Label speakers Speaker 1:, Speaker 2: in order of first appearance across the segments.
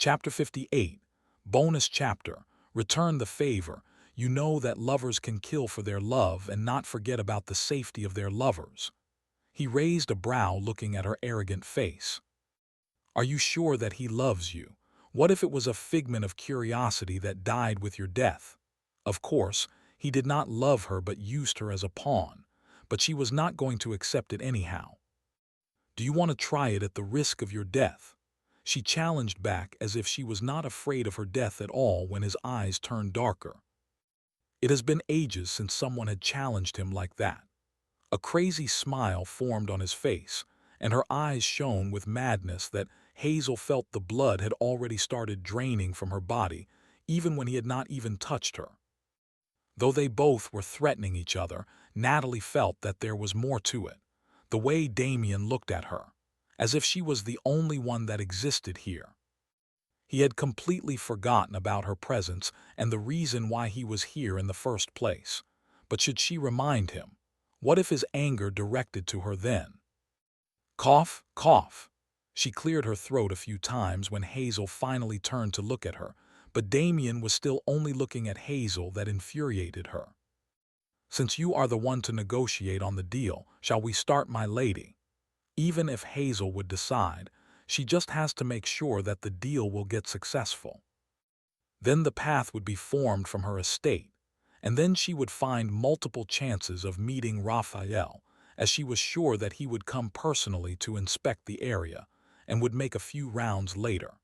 Speaker 1: Chapter 58, Bonus Chapter, Return the Favor. You know that lovers can kill for their love and not forget about the safety of their lovers. He raised a brow looking at her arrogant face. Are you sure that he loves you? What if it was a figment of curiosity that died with your death? Of course, he did not love her but used her as a pawn, but she was not going to accept it anyhow. Do you want to try it at the risk of your death? She challenged back as if she was not afraid of her death at all when his eyes turned darker. It has been ages since someone had challenged him like that. A crazy smile formed on his face, and her eyes shone with madness that Hazel felt the blood had already started draining from her body, even when he had not even touched her. Though they both were threatening each other, Natalie felt that there was more to it. The way Damien looked at her, as if she was the only one that existed here. He had completely forgotten about her presence and the reason why he was here in the first place. But should she remind him? What if his anger directed to her then? Cough, cough. She cleared her throat a few times when Hazel finally turned to look at her, but Damien was still only looking at Hazel. That infuriated her. Since you are the one to negotiate on the deal, shall we start, my lady? Even if Hazel would decide, she just has to make sure that the deal will get successful. Then the path would be formed from her estate, and then she would find multiple chances of meeting Raphael, as she was sure that he would come personally to inspect the area, and would make a few rounds later.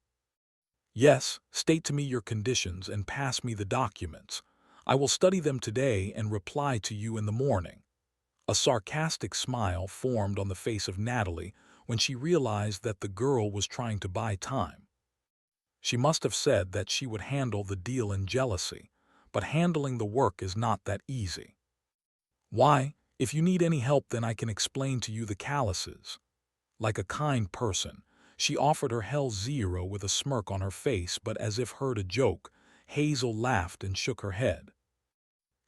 Speaker 1: Yes, state to me your conditions and pass me the documents. I will study them today and reply to you in the morning. A sarcastic smile formed on the face of Natalie when she realized that the girl was trying to buy time. She must have said that she would handle the deal in jealousy, but handling the work is not that easy. Why, if you need any help, then I can explain to you the calluses. Like a kind person, she offered her hell zero with a smirk on her face, but as if heard a joke, Hazel laughed and shook her head.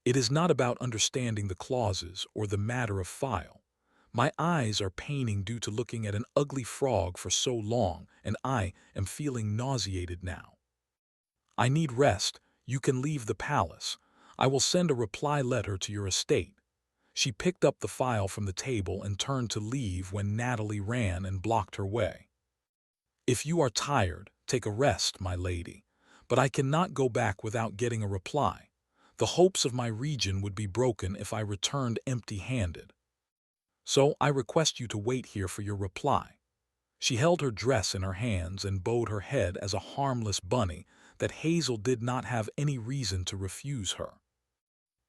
Speaker 1: It is not about understanding the clauses or the matter of file. My eyes are paining due to looking at an ugly frog for so long, and I am feeling nauseated now. I need rest. You can leave the palace. I will send a reply letter to your estate. She picked up the file from the table and turned to leave when Natalie ran and blocked her way. If you are tired, take a rest, my lady, but I cannot go back without getting a reply. The hopes of my region would be broken if I returned empty-handed. So I request you to wait here for your reply. She held her dress in her hands and bowed her head as a harmless bunny that Hazel did not have any reason to refuse her.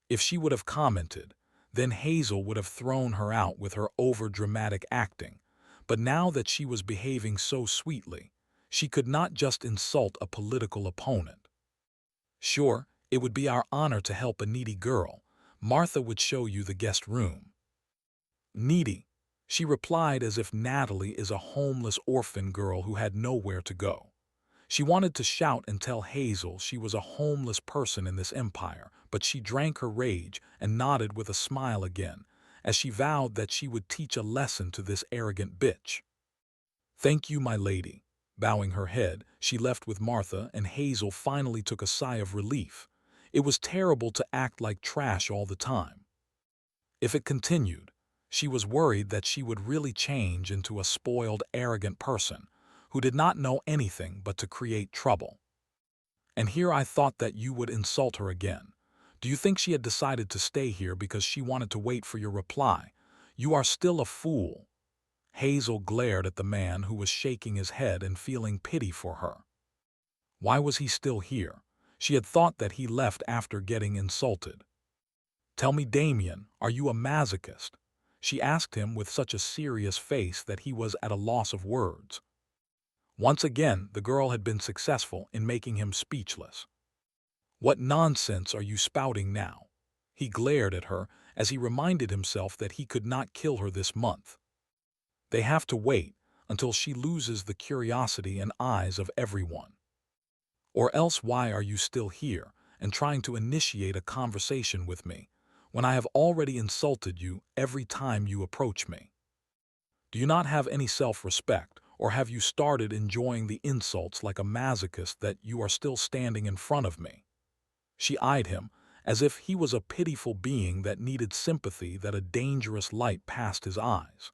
Speaker 1: If she would have commented, then Hazel would have thrown her out with her over-dramatic acting, but now that she was behaving so sweetly, she could not just insult a political opponent. Sure, it would be our honor to help a needy girl. Martha would show you the guest room. Needy, she replied as if Natalie is a homeless orphan girl who had nowhere to go. She wanted to shout and tell Hazel she was a homeless person in this empire, but she drank her rage and nodded with a smile again, as she vowed that she would teach a lesson to this arrogant bitch. Thank you, my lady. Bowing her head, she left with Martha, and Hazel finally took a sigh of relief. It was terrible to act like trash all the time. If it continued, she was worried that she would really change into a spoiled, arrogant person who did not know anything but to create trouble. And here I thought that you would insult her again. Do you think she had decided to stay here because she wanted to wait for your reply? You are still a fool. Hazel glared at the man who was shaking his head and feeling pity for her. Why was he still here? She had thought that he left after getting insulted. Tell me, Damien, are you a masochist? She asked him with such a serious face that he was at a loss of words. Once again, the girl had been successful in making him speechless. What nonsense are you spouting now? He glared at her as he reminded himself that he could not kill her this month. They have to wait until she loses the curiosity and eyes of everyone. Or else why are you still here and trying to initiate a conversation with me when I have already insulted you every time you approach me? Do you not have any self-respect, or have you started enjoying the insults like a masochist that you are still standing in front of me?" She eyed him, as if he was a pitiful being that needed sympathy that a dangerous light passed his eyes.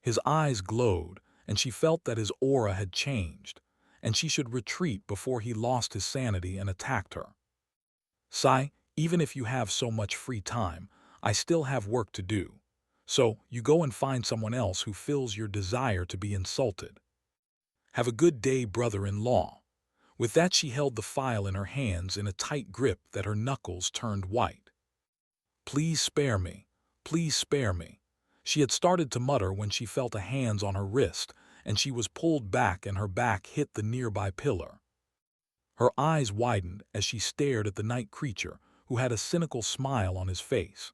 Speaker 1: His eyes glowed, and she felt that his aura had changed, and she should retreat before he lost his sanity and attacked her. "Sai, even if you have so much free time, I still have work to do. So you go and find someone else who fills your desire to be insulted. Have a good day, brother-in-law." With that, she held the file in her hands in a tight grip that her knuckles turned white. "Please spare me. Please spare me." She had started to mutter when she felt a hand on her wrist, and she was pulled back and her back hit the nearby pillar. Her eyes widened as she stared at the night creature, who had a cynical smile on his face.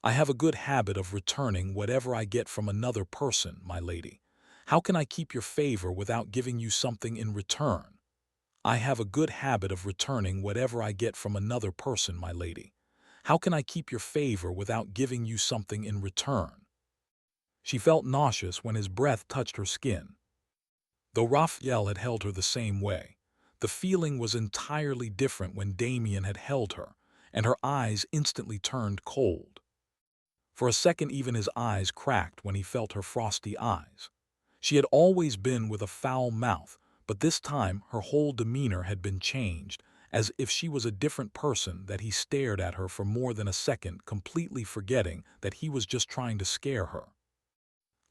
Speaker 1: "I have a good habit of returning whatever I get from another person, my lady. How can I keep your favor without giving you something in return? I have a good habit of returning whatever I get from another person, my lady. How can I keep your favor without giving you something in return?" She felt nauseous when his breath touched her skin. Though Raphael had held her the same way, the feeling was entirely different when Damien had held her, and her eyes instantly turned cold. For a second even his eyes cracked when he felt her frosty eyes. She had always been with a foul mouth, but this time her whole demeanor had been changed, as if she was a different person that he stared at her for more than a second, completely forgetting that he was just trying to scare her.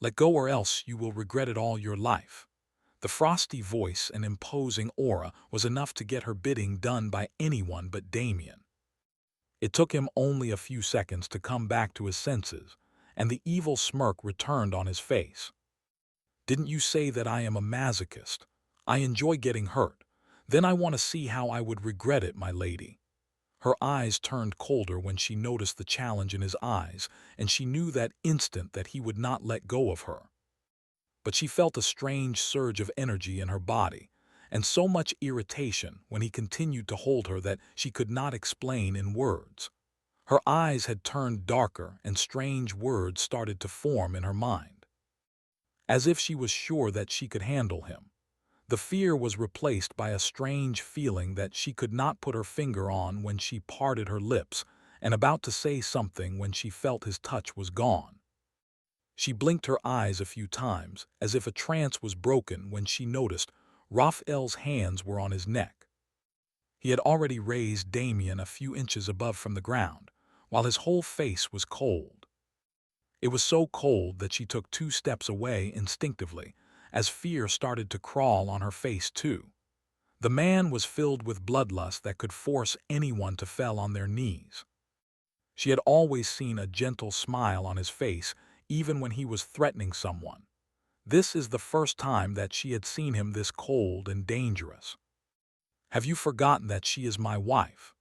Speaker 1: "Let go or else you will regret it all your life." The frosty voice and imposing aura was enough to get her bidding done by anyone but Damien. It took him only a few seconds to come back to his senses, and the evil smirk returned on his face. "Didn't you say that I am a masochist? I enjoy getting hurt. Then I want to see how I would regret it, my lady." Her eyes turned colder when she noticed the challenge in his eyes, and she knew that instant that he would not let go of her. But she felt a strange surge of energy in her body, and so much irritation when he continued to hold her that she could not explain in words. Her eyes had turned darker and strange words started to form in her mind. As if she was sure that she could handle him. The fear was replaced by a strange feeling that she could not put her finger on when she parted her lips, and about to say something when she felt his touch was gone. She blinked her eyes a few times, as if a trance was broken when she noticed Raphael's hands were on his neck. He had already raised Damien a few inches above from the ground, while his whole face was cold. It was so cold that she took 2 steps away instinctively, as fear started to crawl on her face too. The man was filled with bloodlust that could force anyone to fall on their knees. She had always seen a gentle smile on his face, even when he was threatening someone. This is the first time that she had seen him this cold and dangerous. "Have you forgotten that she is my wife?"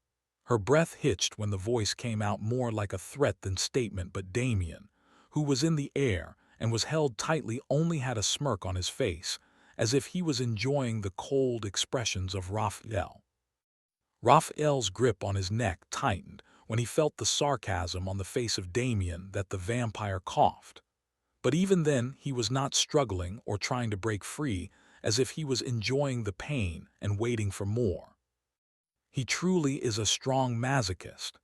Speaker 1: Her breath hitched when the voice came out more like a threat than statement, but Damien, who was in the air and was held tightly, only had a smirk on his face, as if he was enjoying the cold expressions of Raphael. Raphael's grip on his neck tightened when he felt the sarcasm on the face of Damien that the vampire coughed. But even then he was not struggling or trying to break free, as if he was enjoying the pain and waiting for more. "He truly is a strong masochist,"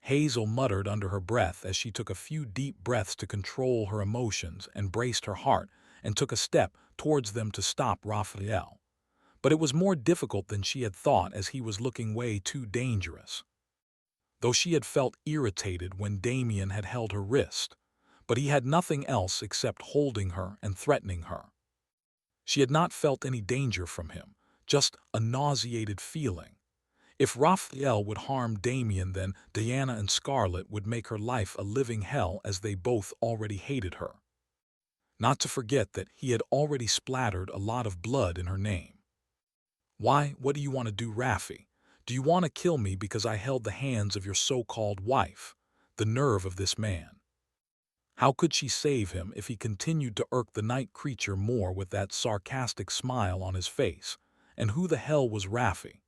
Speaker 1: Hazel muttered under her breath as she took a few deep breaths to control her emotions and braced her heart and took a step towards them to stop Raphael. But it was more difficult than she had thought, as he was looking way too dangerous. Though she had felt irritated when Damien had held her wrist, but he had nothing else except holding her and threatening her. She had not felt any danger from him, just a nauseated feeling. If Raphael would harm Damien, then Diana and Scarlet would make her life a living hell, as they both already hated her. Not to forget that he had already splattered a lot of blood in her name. "Why, what do you want to do, Raffi? Do you want to kill me because I held the hands of your so-called wife?" The nerve of this man. How could she save him if he continued to irk the night creature more with that sarcastic smile on his face? And who the hell was Raffi?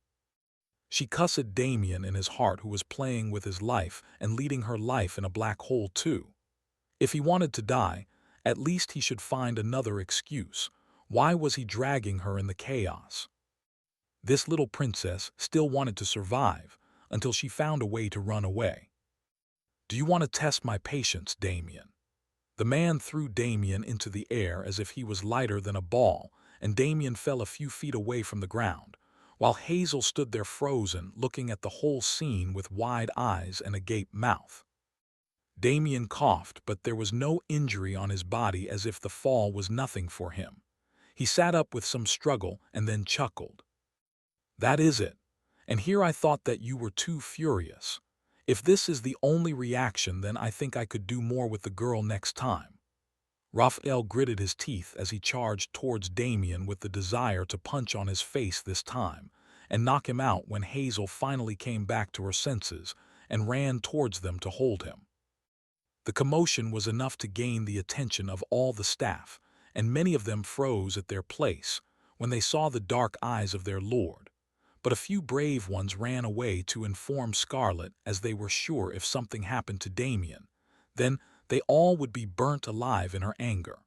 Speaker 1: She cussed Damien in his heart, who was playing with his life and leading her life in a black hole too. If he wanted to die, At least he should find another excuse. Why was he dragging her in the chaos? This little princess still wanted to survive until she found a way to run away. "Do you want to test my patience, Damien?" The man threw Damien into the air as if he was lighter than a ball, and Damien fell a few feet away from the ground, while Hazel stood there frozen, looking at the whole scene with wide eyes and a gaped mouth. Damien coughed, but there was no injury on his body, as if the fall was nothing for him. He sat up with some struggle and then chuckled. "That is it. And here I thought that you were too furious. If this is the only reaction, then I think I could do more with the girl next time." Raphael gritted his teeth as he charged towards Damien with the desire to punch on his face this time and knock him out, when Hazel finally came back to her senses and ran towards them to hold him. The commotion was enough to gain the attention of all the staff, and many of them froze at their place when they saw the dark eyes of their lord. But a few brave ones ran away to inform Scarlet, as they were sure if something happened to Damien, then they all would be burnt alive in her anger.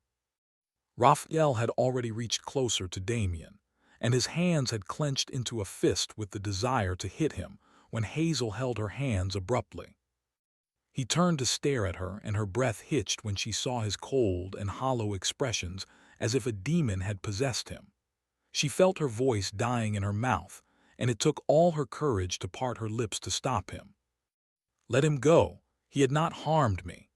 Speaker 1: Raphael had already reached closer to Damien, and his hands had clenched into a fist with the desire to hit him, when Hazel held her hands abruptly. He turned to stare at her, and her breath hitched when she saw his cold and hollow expressions, as if a demon had possessed him. She felt her voice dying in her mouth, and it took all her courage to part her lips to stop him. "Let him go. He had not harmed me."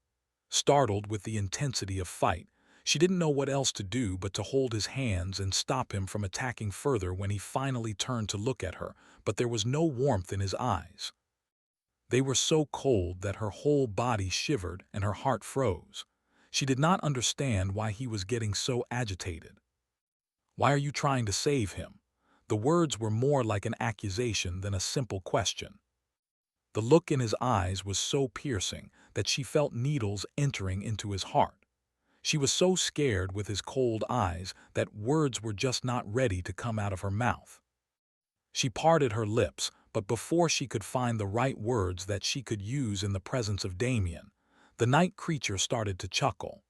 Speaker 1: Startled with the intensity of fight, she didn't know what else to do but to hold his hands and stop him from attacking further when he finally turned to look at her, but there was no warmth in his eyes. They were so cold that her whole body shivered and her heart froze. She did not understand why he was getting so agitated. "Why are you trying to save him?" The words were more like an accusation than a simple question. The look in his eyes was so piercing that she felt needles entering into his heart. She was so scared with his cold eyes that words were just not ready to come out of her mouth. She parted her lips, but before she could find the right words that she could use in the presence of Damien, the night creature started to chuckle.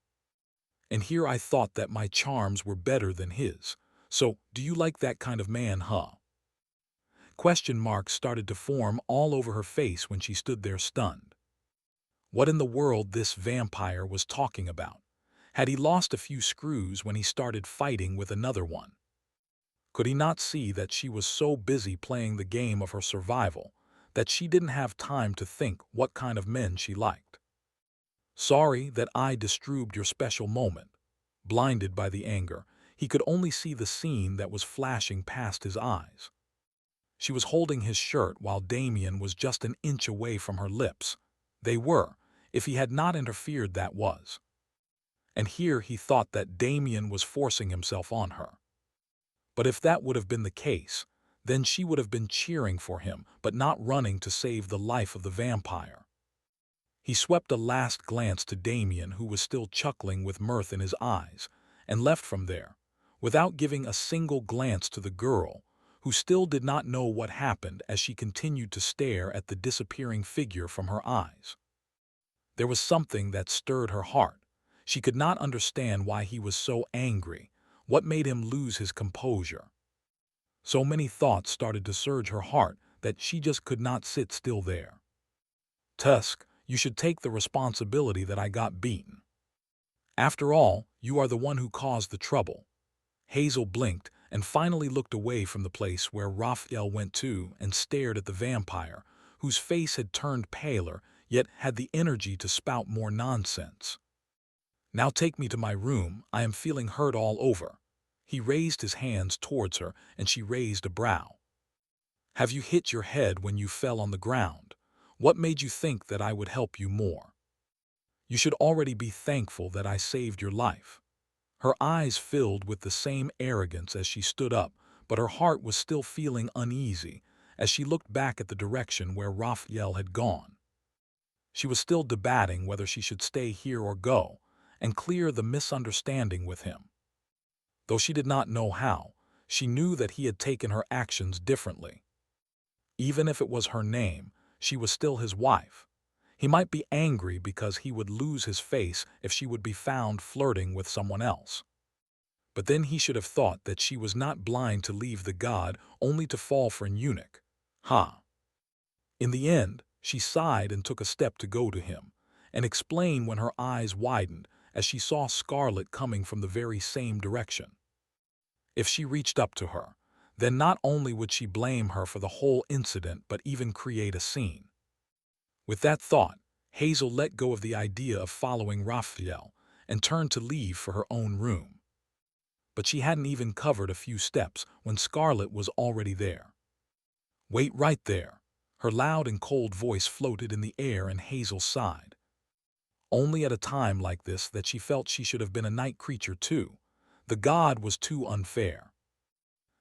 Speaker 1: "And here I thought that my charms were better than his. So, do you like that kind of man, huh?" Question marks started to form all over her face when she stood there stunned. What in the world this vampire was talking about? Had he lost a few screws when he started fighting with another one? Could he not see that she was so busy playing the game of her survival that she didn't have time to think what kind of men she liked? "Sorry that I disturbed your special moment." Blinded by the anger, he could only see the scene that was flashing past his eyes. She was holding his shirt while Damien was just an inch away from her lips. They were, if he had not interfered, that was. And here he thought that Damien was forcing himself on her. But if that would have been the case, then she would have been cheering for him, but not running to save the life of the vampire. He swept a last glance to Damien, who was still chuckling with mirth in his eyes, and left from there, without giving a single glance to the girl, who still did not know what happened as she continued to stare at the disappearing figure from her eyes. There was something that stirred her heart. She could not understand why he was so angry. What made him lose his composure? So many thoughts started to surge her heart that she just could not sit still there. "Tusk, you should take the responsibility that I got beaten. After all, you are the one who caused the trouble." Hazel blinked and finally looked away from the place where Raphael went to and stared at the vampire, whose face had turned paler yet had the energy to spout more nonsense. "Now take me to my room. I am feeling hurt all over." He raised his hands towards her, and she raised a brow. "Have you hit your head when you fell on the ground? What made you think that I would help you more? You should already be thankful that I saved your life." Her eyes filled with the same arrogance as she stood up, but her heart was still feeling uneasy as she looked back at the direction where Raphael had gone. She was still debating whether she should stay here or go and clear the misunderstanding with him. Though she did not know how, she knew that he had taken her actions differently. Even if it was her name, she was still his wife. He might be angry because he would lose his face if she would be found flirting with someone else. But then he should have thought that she was not blind to leave the god only to fall for an eunuch. Ha! In the end, she sighed and took a step to go to him, and explain when her eyes widened as she saw Scarlet coming from the very same direction. If she reached up to her, then not only would she blame her for the whole incident but even create a scene. With that thought, Hazel let go of the idea of following Raphael and turned to leave for her own room. But she hadn't even covered a few steps when Scarlet was already there. "Wait right there." Her loud and cold voice floated in the air and Hazel sighed. Only at a time like this that she felt she should have been a night creature too. The god was too unfair.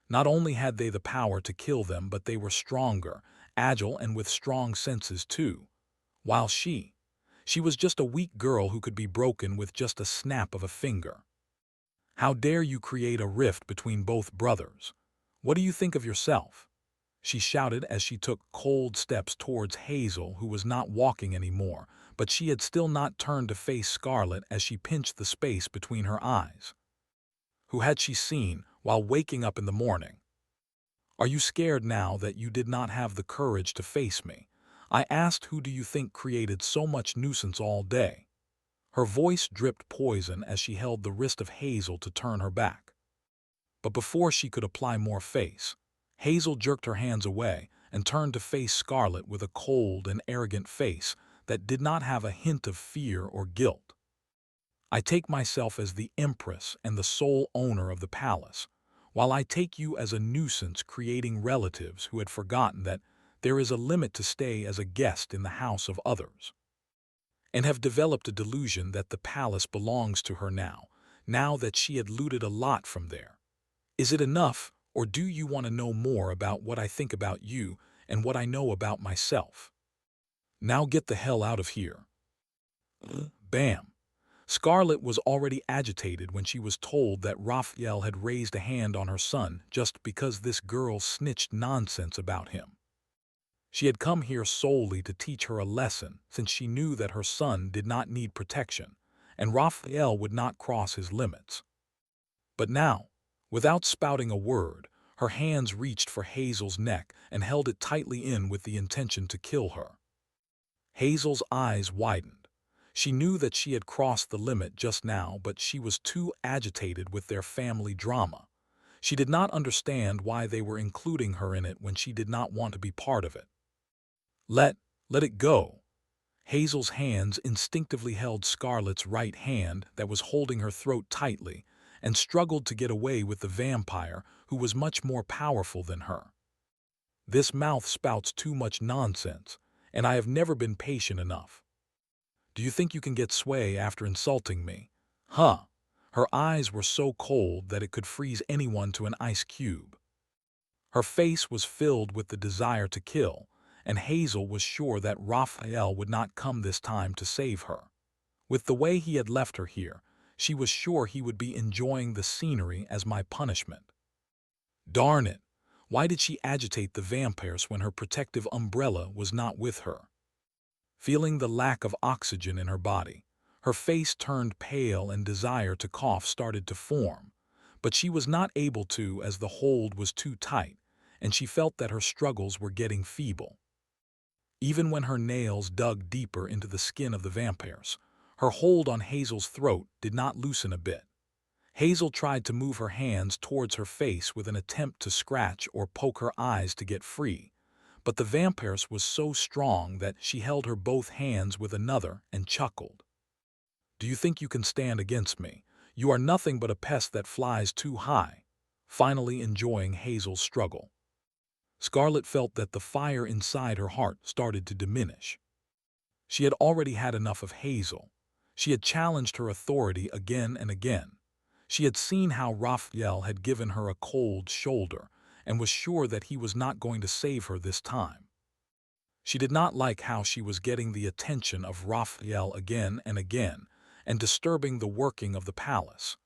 Speaker 1: Not only had they the power to kill them, but they were stronger, agile, and with strong senses too. While she was just a weak girl who could be broken with just a snap of a finger. How dare you create a rift between both brothers? What do you think of yourself? She shouted as she took cold steps towards Hazel, who was not walking anymore, but she had still not turned to face Scarlet as she pinched the space between her eyes. Who had she seen while waking up in the morning? "Are you scared now that you did not have the courage to face me?" I asked. "Who do you think created so much nuisance all day?" Her voice dripped poison as she held the wrist of Hazel to turn her back. But before she could apply more face, Hazel jerked her hands away and turned to face Scarlet with a cold and arrogant face that did not have a hint of fear or guilt. "I take myself as the empress and the sole owner of the palace, while I take you as a nuisance creating relatives who had forgotten that there is a limit to stay as a guest in the house of others, and have developed a delusion that the palace belongs to her now that she had looted a lot from there. Is it enough, or do you want to know more about what I think about you and what I know about myself? Now get the hell out of here." Bam! Scarlet was already agitated when she was told that Raphael had raised a hand on her son just because this girl snitched nonsense about him. She had come here solely to teach her a lesson, since she knew that her son did not need protection, and Raphael would not cross his limits. But now, without spouting a word, her hands reached for Hazel's neck and held it tightly in with the intention to kill her. Hazel's eyes widened. She knew that she had crossed the limit just now, but she was too agitated with their family drama. She did not understand why they were including her in it when she did not want to be part of it. Let it go." Hazel's hands instinctively held Scarlet's right hand that was holding her throat tightly and struggled to get away with the vampire who was much more powerful than her. "This mouth spouts too much nonsense, and I have never been patient enough. Do you think you can get sway after insulting me? Huh?" Her eyes were so cold that it could freeze anyone to an ice cube. Her face was filled with the desire to kill, and Hazel was sure that Raphael would not come this time to save her. With the way he had left her here, she was sure he would be enjoying the scenery as my punishment. Darn it! Why did she agitate the vampires when her protective umbrella was not with her? Feeling the lack of oxygen in her body, her face turned pale and desire to cough started to form, but she was not able to as the hold was too tight, and she felt that her struggles were getting feeble. Even when her nails dug deeper into the skin of the vampires, her hold on Hazel's throat did not loosen a bit. Hazel tried to move her hands towards her face with an attempt to scratch or poke her eyes to get free, but the vampires was so strong that she held her both hands with another and chuckled. "Do you think you can stand against me? You are nothing but a pest that flies too high." Finally enjoying Hazel's struggle, Scarlet felt that the fire inside her heart started to diminish. She had already had enough of Hazel. She had challenged her authority again and again. She had seen how Raphael had given her a cold shoulder and was sure that he was not going to save her this time. She did not like how she was getting the attention of Raphael again and again and disturbing the working of the palace.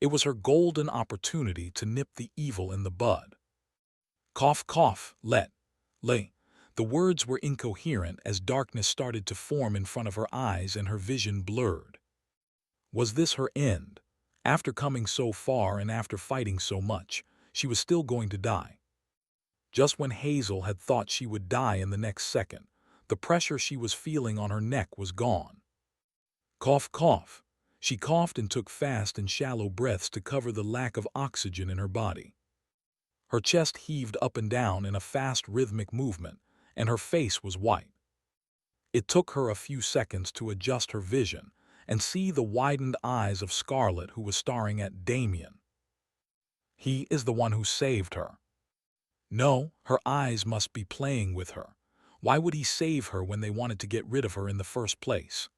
Speaker 1: It was her golden opportunity to nip the evil in the bud. Cough, cough, let. The words were incoherent as darkness started to form in front of her eyes and her vision blurred. Was this her end? After coming so far and after fighting so much, she was still going to die. Just when Hazel had thought she would die in the next second, the pressure she was feeling on her neck was gone. Cough, cough. She coughed and took fast and shallow breaths to cover the lack of oxygen in her body. Her chest heaved up and down in a fast rhythmic movement, and her face was white. It took her a few seconds to adjust her vision and see the widened eyes of Scarlett, who was staring at Damien. He is the one who saved her. No, her eyes must be playing with her. Why would he save her when they wanted to get rid of her in the first place?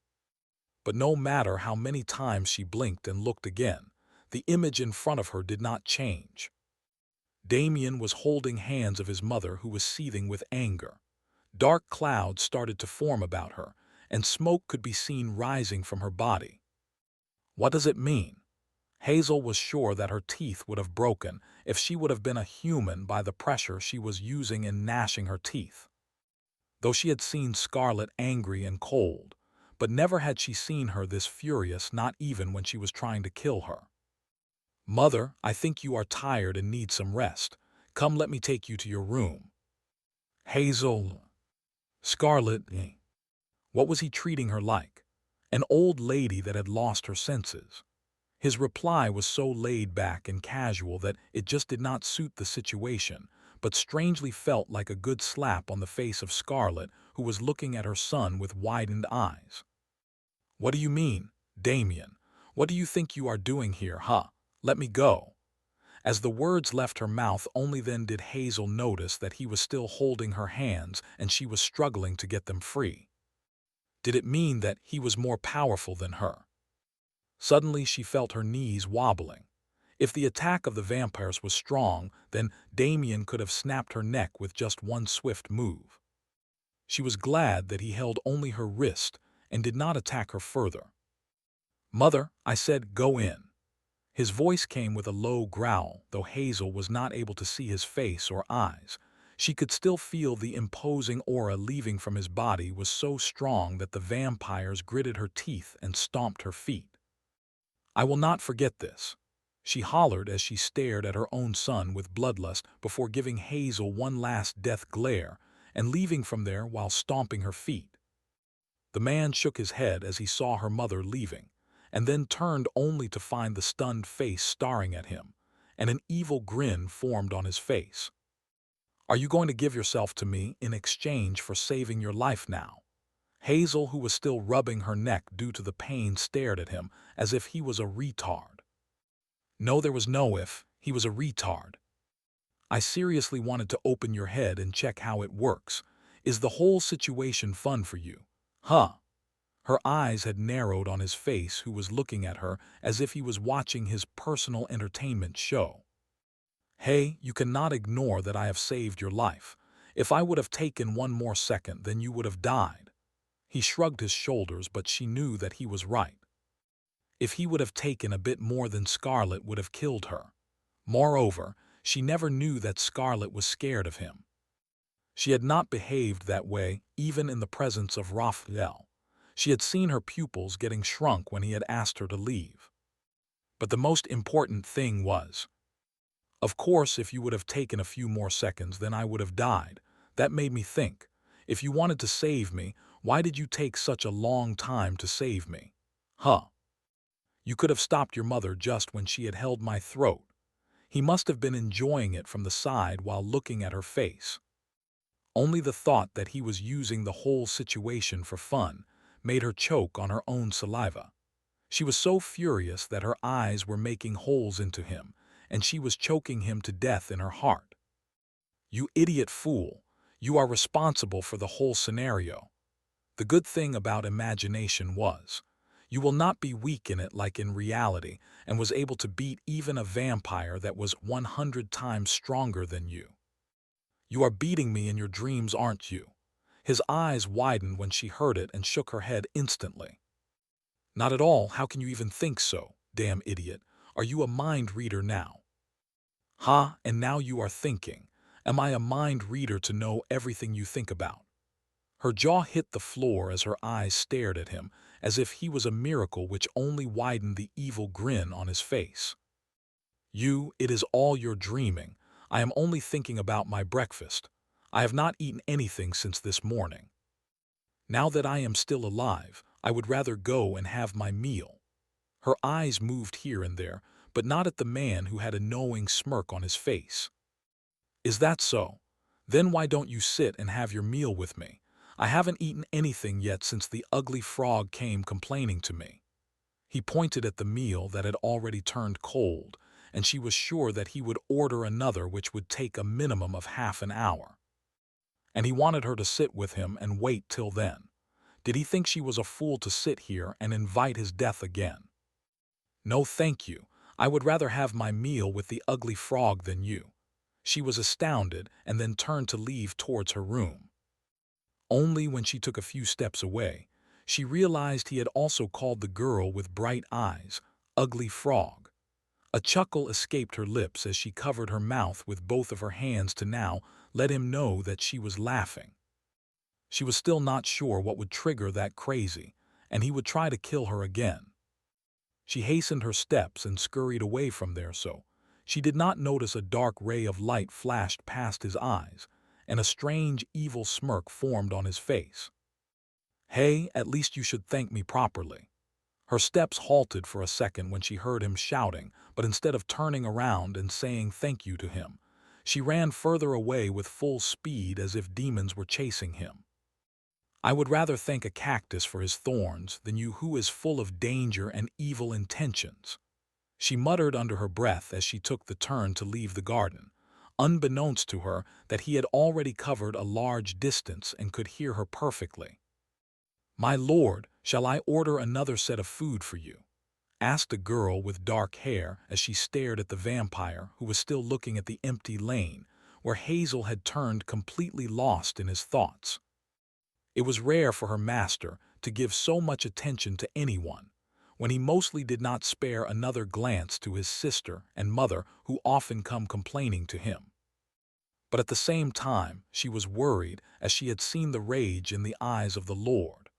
Speaker 1: But no matter how many times she blinked and looked again, the image in front of her did not change. Damien was holding hands of his mother, who was seething with anger. Dark clouds started to form about her, and smoke could be seen rising from her body. What does it mean? Hazel was sure that her teeth would have broken if she would have been a human by the pressure she was using in gnashing her teeth. Though she had seen Scarlett angry and cold, but never had she seen her this furious, not even when she was trying to kill her. "Mother, I think you are tired and need some rest. Come, let me take you to your room." Hazel. Scarlett. What was he treating her like? An old lady that had lost her senses. His reply was so laid back and casual that it just did not suit the situation, but strangely felt like a good slap on the face of Scarlett, who was looking at her son with widened eyes. "What do you mean, Damien? What do you think you are doing here, huh? Let me go." As the words left her mouth, only then did Hazel notice that he was still holding her hands and she was struggling to get them free. Did it mean that he was more powerful than her? Suddenly she felt her knees wobbling. If the attack of the vampires was strong, then Damien could have snapped her neck with just one swift move. She was glad that he held only her wrist and did not attack her further. "Mother, I said go in." His voice came with a low growl, though Hazel was not able to see his face or eyes. She could still feel the imposing aura leaving from his body was so strong that the vampires gritted her teeth and stomped her feet. "I will not forget this," she hollered as she stared at her own son with bloodlust before giving Hazel one last death glare and leaving from there while stomping her feet. The man shook his head as he saw her mother leaving, and then turned only to find the stunned face staring at him, and an evil grin formed on his face. "Are you going to give yourself to me in exchange for saving your life now?" Hazel, who was still rubbing her neck due to the pain, stared at him as if he was a retard. No, there was no if. He was a retard. "I seriously wanted to open your head and check how it works. Is the whole situation fun for you? Huh?" Her eyes had narrowed on his face, who was looking at her as if he was watching his personal entertainment show. "Hey, you cannot ignore that I have saved your life. If I would have taken one more second, then you would have died." He shrugged his shoulders, but she knew that he was right. If he would have taken a bit more, then Scarlett would have killed her. Moreover, she never knew that Scarlett was scared of him. She had not behaved that way, even in the presence of Raphael. She had seen her pupils getting shrunk when he had asked her to leave. But the most important thing was, "Of course, if you would have taken a few more seconds, then I would have died." That made me think. If you wanted to save me, why did you take such a long time to save me? Huh? You could have stopped your mother just when she had held my throat. He must have been enjoying it from the side while looking at her face. Only the thought that he was using the whole situation for fun made her choke on her own saliva. She was so furious that her eyes were making holes into him, and she was choking him to death in her heart. "You idiot fool! You are responsible for the whole scenario." The good thing about imagination was, you will not be weak in it like in reality, and was able to beat even a vampire that was 100 times stronger than you. "You are beating me in your dreams, aren't you?" His eyes widened when she heard it and shook her head instantly. "Not at all. How can you even think so? Damn idiot. Are you a mind reader now?" "Ha, and now you are thinking. Am I a mind reader to know everything you think about? Her jaw hit the floor as her eyes stared at him, as if he was a miracle which only widened the evil grin on his face. It is all your dreaming. I am only thinking about my breakfast. I have not eaten anything since this morning. Now that I am still alive, I would rather go and have my meal. Her eyes moved here and there, but not at the man who had a knowing smirk on his face. Is that so? Then why don't you sit and have your meal with me? I haven't eaten anything yet since the ugly frog came complaining to me. He pointed at the meal that had already turned cold, and she was sure that he would order another which would take a minimum of half an hour. And he wanted her to sit with him and wait till then. Did he think she was a fool to sit here and invite his death again? No, thank you. I would rather have my meal with the ugly frog than you. She was astounded and then turned to leave towards her room. Only when she took a few steps away, she realized he had also called the girl with bright eyes, ugly frog. A chuckle escaped her lips as she covered her mouth with both of her hands to now let him know that she was laughing. She was still not sure what would trigger that crazy, and he would try to kill her again. She hastened her steps and scurried away from there so she did not notice a dark ray of light flashed past his eyes, and a strange, evil smirk formed on his face. Hey, at least you should thank me properly. Her steps halted for a second when she heard him shouting, but instead of turning around and saying thank you to him, she ran further away with full speed as if demons were chasing him. I would rather thank a cactus for his thorns than you who is full of danger and evil intentions. She muttered under her breath as she took the turn to leave the garden, unbeknownst to her that he had already covered a large distance and could hear her perfectly. "My lord, shall I order another set of food for you?" asked a girl with dark hair as she stared at the vampire who was still looking at the empty lane, where Hazel had turned completely lost in his thoughts. It was rare for her master to give so much attention to anyone, when he mostly did not spare another glance to his sister and mother who often come complaining to him. But at the same time, she was worried as she had seen the rage in the eyes of the Lord.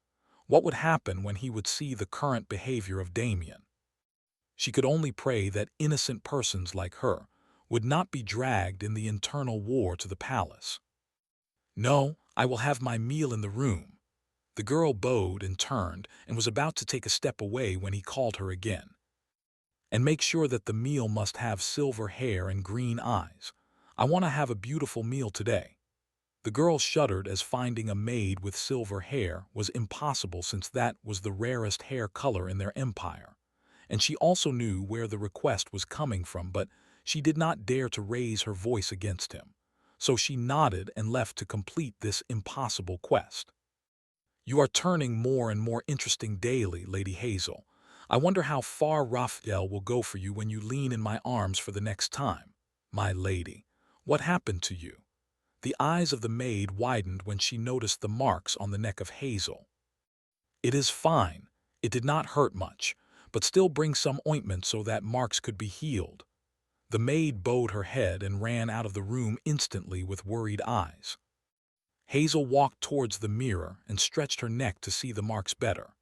Speaker 1: What would happen when he would see the current behavior of Damien? She could only pray that innocent persons like her would not be dragged in the internal war to the palace. "No, I will have my meal in the room." The girl bowed and turned and was about to take a step away when he called her again. "And make sure that the meal must have silver hair and green eyes. I want to have a beautiful meal today." The girl shuddered as finding a maid with silver hair was impossible since that was the rarest hair color in their empire. And she also knew where the request was coming from, but she did not dare to raise her voice against him. So she nodded and left to complete this impossible quest. "You are turning more and more interesting daily, Lady Hazel. I wonder how far Raphael will go for you when you lean in my arms for the next time. My lady, what happened to you?" The eyes of the maid widened when she noticed the marks on the neck of Hazel. "It is fine. It did not hurt much, but still bring some ointment so that marks could be healed." The maid bowed her head and ran out of the room instantly with worried eyes. Hazel walked towards the mirror and stretched her neck to see the marks better.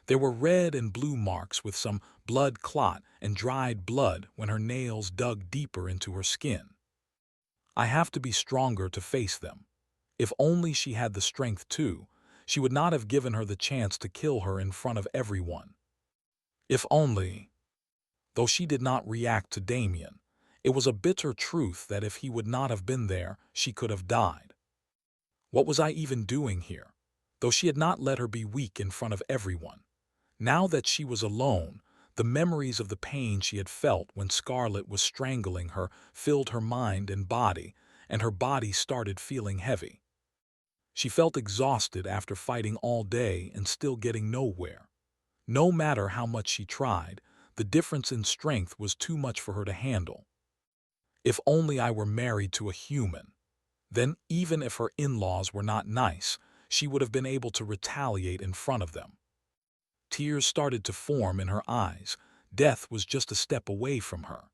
Speaker 1: There were red and blue marks with some blood clot and dried blood when her nails dug deeper into her skin. I have to be stronger to face them. If only she had the strength too, she would not have given her the chance to kill her in front of everyone. If only. Though she did not react to Damien, it was a bitter truth that if he would not have been there, she could have died. What was I even doing here? Though she had not let her be weak in front of everyone. Now that she was alone, the memories of the pain she had felt when Scarlet was strangling her filled her mind and her body started feeling heavy. She felt exhausted after fighting all day and still getting nowhere. No matter how much she tried, the difference in strength was too much for her to handle. If only I were married to a human. Then, even if her in-laws were not nice, she would have been able to retaliate in front of them. Tears started to form in her eyes. Death was just a step away from her.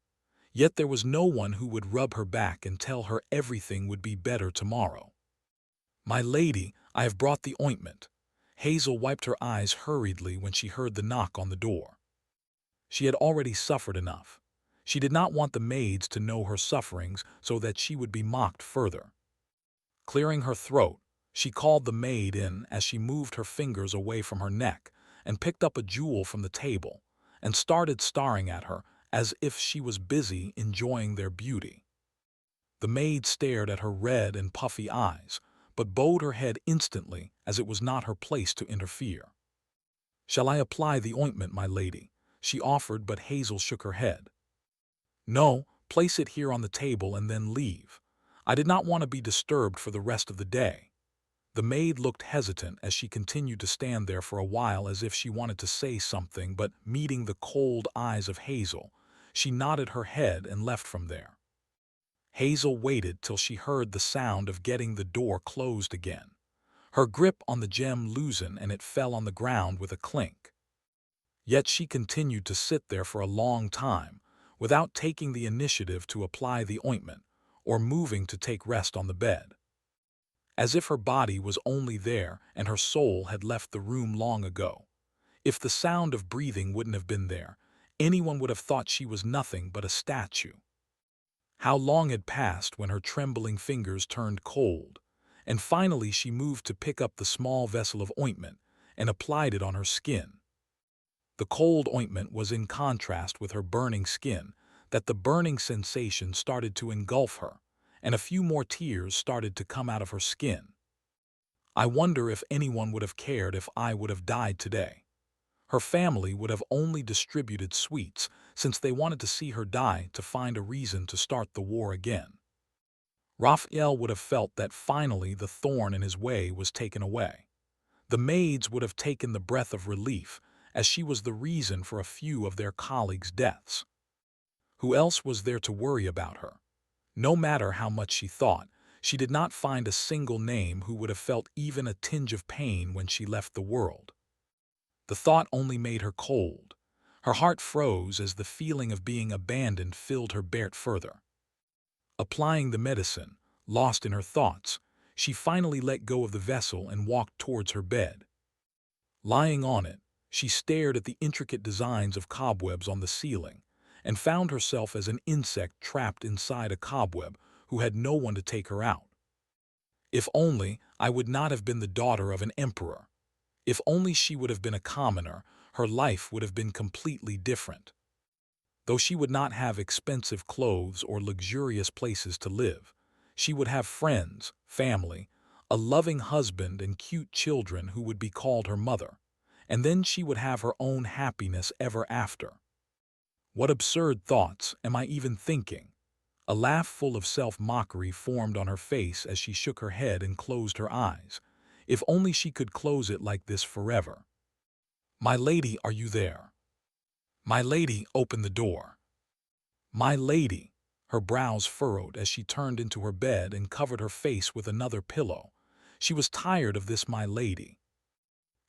Speaker 1: Yet there was no one who would rub her back and tell her everything would be better tomorrow. "My lady, I have brought the ointment." Hazel wiped her eyes hurriedly when she heard the knock on the door. She had already suffered enough. She did not want the maids to know her sufferings so that she would be mocked further. Clearing her throat, she called the maid in as she moved her fingers away from her neck and picked up a jewel from the table and started staring at her as if she was busy enjoying their beauty. The maid stared at her red and puffy eyes, but bowed her head instantly as it was not her place to interfere. "Shall I apply the ointment, my lady?" she offered, but Hazel shook her head. "No, place it here on the table and then leave. I did not want to be disturbed for the rest of the day." The maid looked hesitant as she continued to stand there for a while as if she wanted to say something, but meeting the cold eyes of Hazel, she nodded her head and left from there. Hazel waited till she heard the sound of getting the door closed again. Her grip on the gem loosened and it fell on the ground with a clink. Yet she continued to sit there for a long time, without taking the initiative to apply the ointment or moving to take rest on the bed. As if her body was only there and her soul had left the room long ago. If the sound of breathing wouldn't have been there, anyone would have thought she was nothing but a statue. How long had passed when her trembling fingers turned cold, and finally she moved to pick up the small vessel of ointment and applied it on her skin. The cold ointment was in contrast with her burning skin, that the burning sensation started to engulf her, and a few more tears started to come out of her skin. "I wonder if anyone would have cared if I would have died today." Her family would have only distributed sweets since they wanted to see her die to find a reason to start the war again. Raphael would have felt that finally the thorn in his way was taken away. The maids would have taken the breath of relief, as she was the reason for a few of their colleagues' deaths. Who else was there to worry about her? No matter how much she thought, she did not find a single name who would have felt even a tinge of pain when she left the world. The thought only made her cold. Her heart froze as the feeling of being abandoned filled her beard further. Applying the medicine, lost in her thoughts, she finally let go of the vessel and walked towards her bed. Lying on it, she stared at the intricate designs of cobwebs on the ceiling and found herself as an insect trapped inside a cobweb who had no one to take her out. If only I would not have been the daughter of an emperor. If only she would have been a commoner, her life would have been completely different. Though she would not have expensive clothes or luxurious places to live, she would have friends, family, a loving husband and cute children who would be called her mother, and then she would have her own happiness ever after. What absurd thoughts am I even thinking? A laugh full of self-mockery formed on her face as she shook her head and closed her eyes. If only she could close it like this forever. "My lady, are you there?" "My lady, open the door." "My lady." Her brows furrowed as she turned into her bed and covered her face with another pillow. She was tired of this "my lady."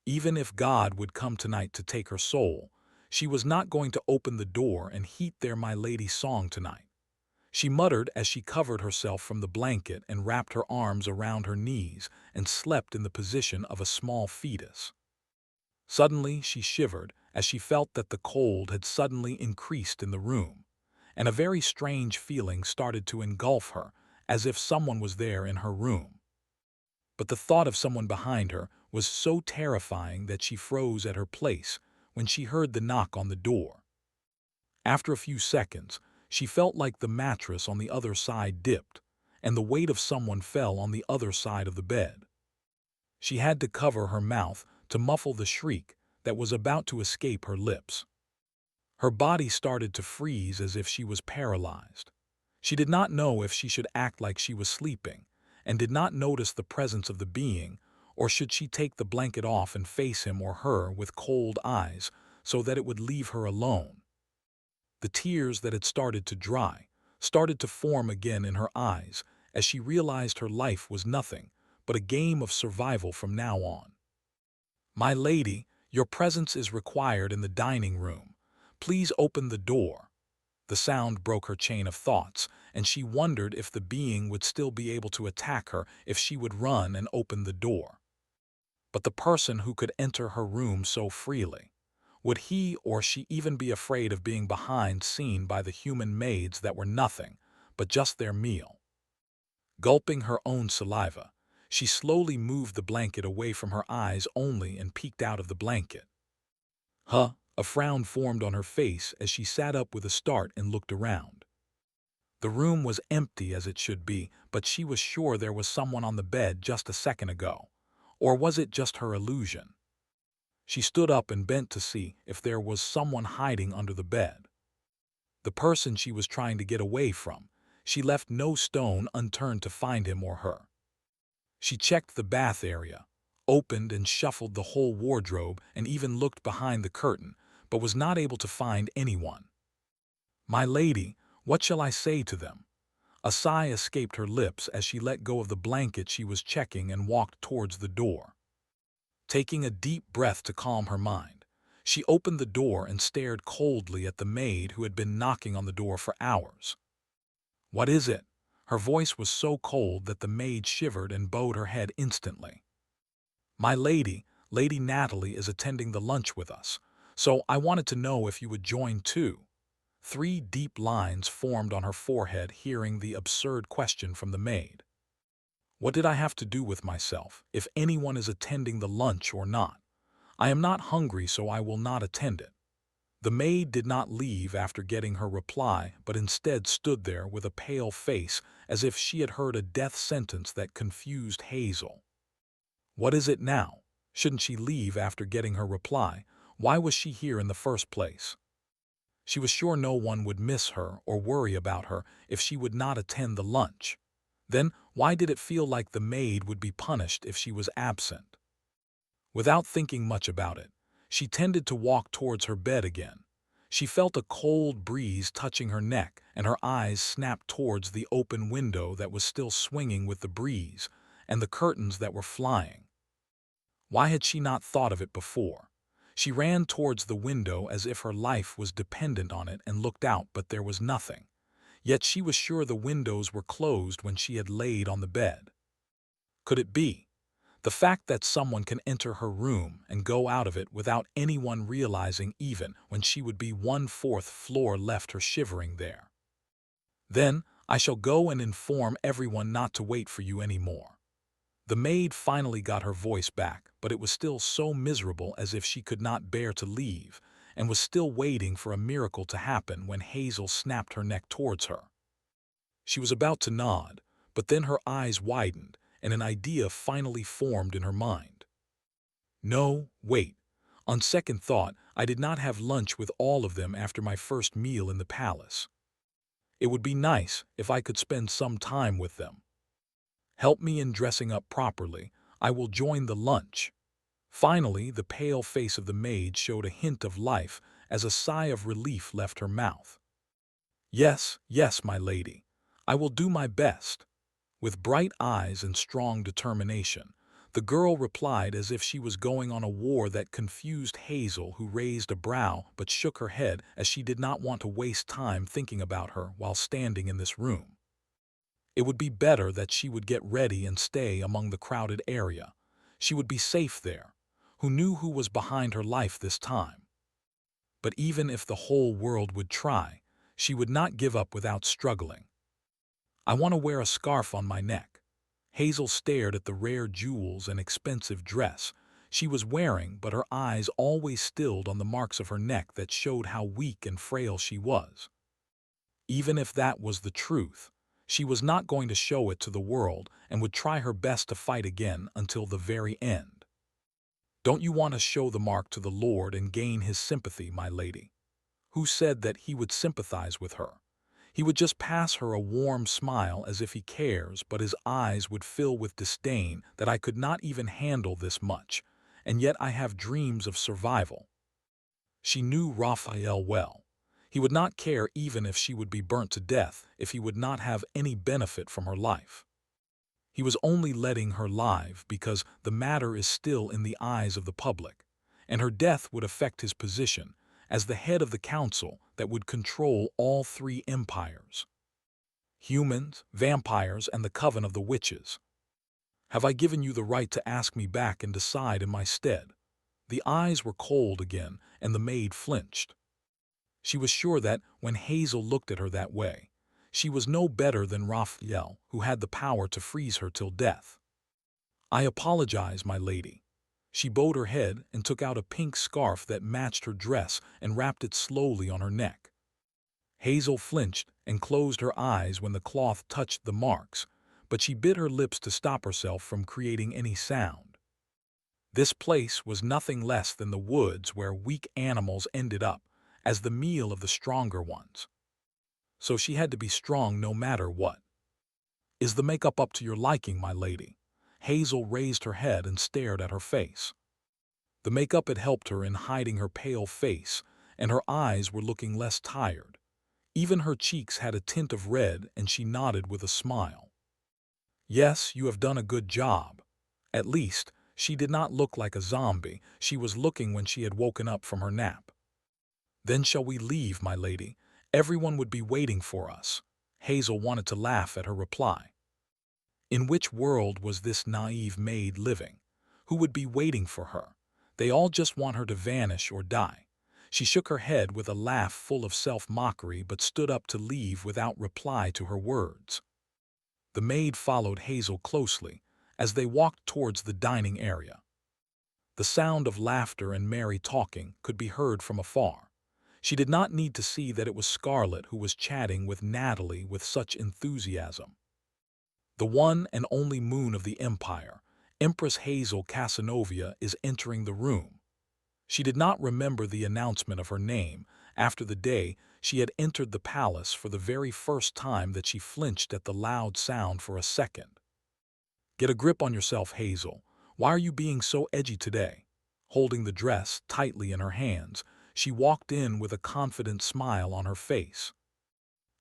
Speaker 1: Even if God would come tonight to take her soul, she was not going to open the door and heat their "my lady" song tonight. She muttered as she covered herself from the blanket and wrapped her arms around her knees and slept in the position of a small fetus. Suddenly she shivered as she felt that the cold had suddenly increased in the room, and a very strange feeling started to engulf her, as if someone was there in her room. But the thought of someone behind her was so terrifying that she froze at her place when she heard the knock on the door. After a few seconds, she felt like the mattress on the other side dipped, and the weight of someone fell on the other side of the bed. She had to cover her mouth to muffle the shriek that was about to escape her lips. Her body started to freeze as if she was paralyzed. She did not know if she should act like she was sleeping, and did not notice the presence of the being, or should she take the blanket off and face him or her with cold eyes so that it would leave her alone. The tears that had started to dry started to form again in her eyes as she realized her life was nothing but a game of survival from now on. "My lady, your presence is required in the dining room. Please open the door." The sound broke her chain of thoughts, and she wondered if the being would still be able to attack her if she would run and open the door. But the person who could enter her room so freely, would he or she even be afraid of being behind seen by the human maids that were nothing but just their meal? Gulping her own saliva, she slowly moved the blanket away from her eyes only and peeked out of the blanket. Huh! A frown formed on her face as she sat up with a start and looked around. The room was empty as it should be, but she was sure there was someone on the bed just a second ago. Or was it just her illusion? She stood up and bent to see if there was someone hiding under the bed. The person she was trying to get away from. She left no stone unturned to find him or her. She checked the bath area, opened and shuffled the whole wardrobe, and even looked behind the curtain, but was not able to find anyone. "My lady, what shall I say to them?" A sigh escaped her lips as she let go of the blanket she was checking and walked towards the door. Taking a deep breath to calm her mind, she opened the door and stared coldly at the maid who had been knocking on the door for hours. "What is it?" Her voice was so cold that the maid shivered and bowed her head instantly. "My lady, Lady Natalie is attending the lunch with us, so I wanted to know if you would join too." 3 deep lines formed on her forehead hearing the absurd question from the maid. What did I have to do with myself, if anyone is attending the lunch or not? I am not hungry, so I will not attend it. The maid did not leave after getting her reply, but instead stood there with a pale face as if she had heard a death sentence that confused Hazel. What is it now? Shouldn't she leave after getting her reply? Why was she here in the first place? She was sure no one would miss her or worry about her if she would not attend the lunch. Then why did it feel like the maid would be punished if she was absent? Without thinking much about it, she tended to walk towards her bed again. She felt a cold breeze touching her neck, and her eyes snapped towards the open window that was still swinging with the breeze, and the curtains that were flying. Why had she not thought of it before? She ran towards the window as if her life was dependent on it and looked out, but there was nothing. Yet she was sure the windows were closed when she had laid on the bed. Could it be? The fact that someone can enter her room and go out of it without anyone realizing, even when she would be 1/4 floor, left her shivering there. "Then I shall go and inform everyone not to wait for you any more." The maid finally got her voice back, but it was still so miserable as if she could not bear to leave, and was still waiting for a miracle to happen when Hazel snapped her neck towards her. She was about to nod, but then her eyes widened, and an idea finally formed in her mind. "No, wait. On second thought, I did not have lunch with all of them after my first meal in the palace. It would be nice if I could spend some time with them. Help me in dressing up properly. I will join the lunch." Finally, the pale face of the maid showed a hint of life as a sigh of relief left her mouth. "Yes, yes, my lady. I will do my best." With bright eyes and strong determination, the girl replied as if she was going on a war that confused Hazel, who raised a brow but shook her head as she did not want to waste time thinking about her while standing in this room. It would be better that she would get ready and stay among the crowded area. She would be safe there. Who knew who was behind her life this time? But even if the whole world would try, she would not give up without struggling. "I want to wear a scarf on my neck." Hazel stared at the rare jewels and expensive dress she was wearing, but her eyes always stilled on the marks of her neck that showed how weak and frail she was. Even if that was the truth, she was not going to show it to the world and would try her best to fight again until the very end. "Don't you want to show the mark to the Lord and gain his sympathy, my lady?" Who said that he would sympathize with her? He would just pass her a warm smile as if he cares, but his eyes would fill with disdain that I could not even handle this much, and yet I have dreams of survival. She knew Raphael well. He would not care even if she would be burnt to death if he would not have any benefit from her life. He was only letting her live because the matter is still in the eyes of the public, and her death would affect his position, as the head of the council that would control all three empires: humans, vampires, and the coven of the witches. Have I given you the right to ask me back and decide in my stead? The eyes were cold again, and the maid flinched. She was sure that, when Hazel looked at her that way, she was no better than Raphael, who had the power to freeze her till death. "I apologize, my lady." She bowed her head and took out a pink scarf that matched her dress and wrapped it slowly on her neck. Hazel flinched and closed her eyes when the cloth touched the marks, but she bit her lips to stop herself from creating any sound. This place was nothing less than the woods where weak animals ended up as the meal of the stronger ones. So she had to be strong no matter what. "Is the makeup up to your liking, my lady?" Hazel raised her head and stared at her face. The makeup had helped her in hiding her pale face, and her eyes were looking less tired. Even her cheeks had a tint of red, and she nodded with a smile. "Yes, you have done a good job." At least, she did not look like a zombie she was looking when she had woken up from her nap. "Then shall we leave, my lady? Everyone would be waiting for us." Hazel wanted to laugh at her reply. In which world was this naive maid living? Who would be waiting for her? They all just want her to vanish or die. She shook her head with a laugh full of self-mockery but stood up to leave without reply to her words. The maid followed Hazel closely as they walked towards the dining area. The sound of laughter and merry talking could be heard from afar. She did not need to see that it was Scarlett who was chatting with Natalie with such enthusiasm. The one and only moon of the Empire, Empress Hazel Casanova, is entering the room. She did not remember the announcement of her name after the day she had entered the palace for the very first time that she flinched at the loud sound for a second. "Get a grip on yourself, Hazel. Why are you being so edgy today?" Holding the dress tightly in her hands, she walked in with a confident smile on her face.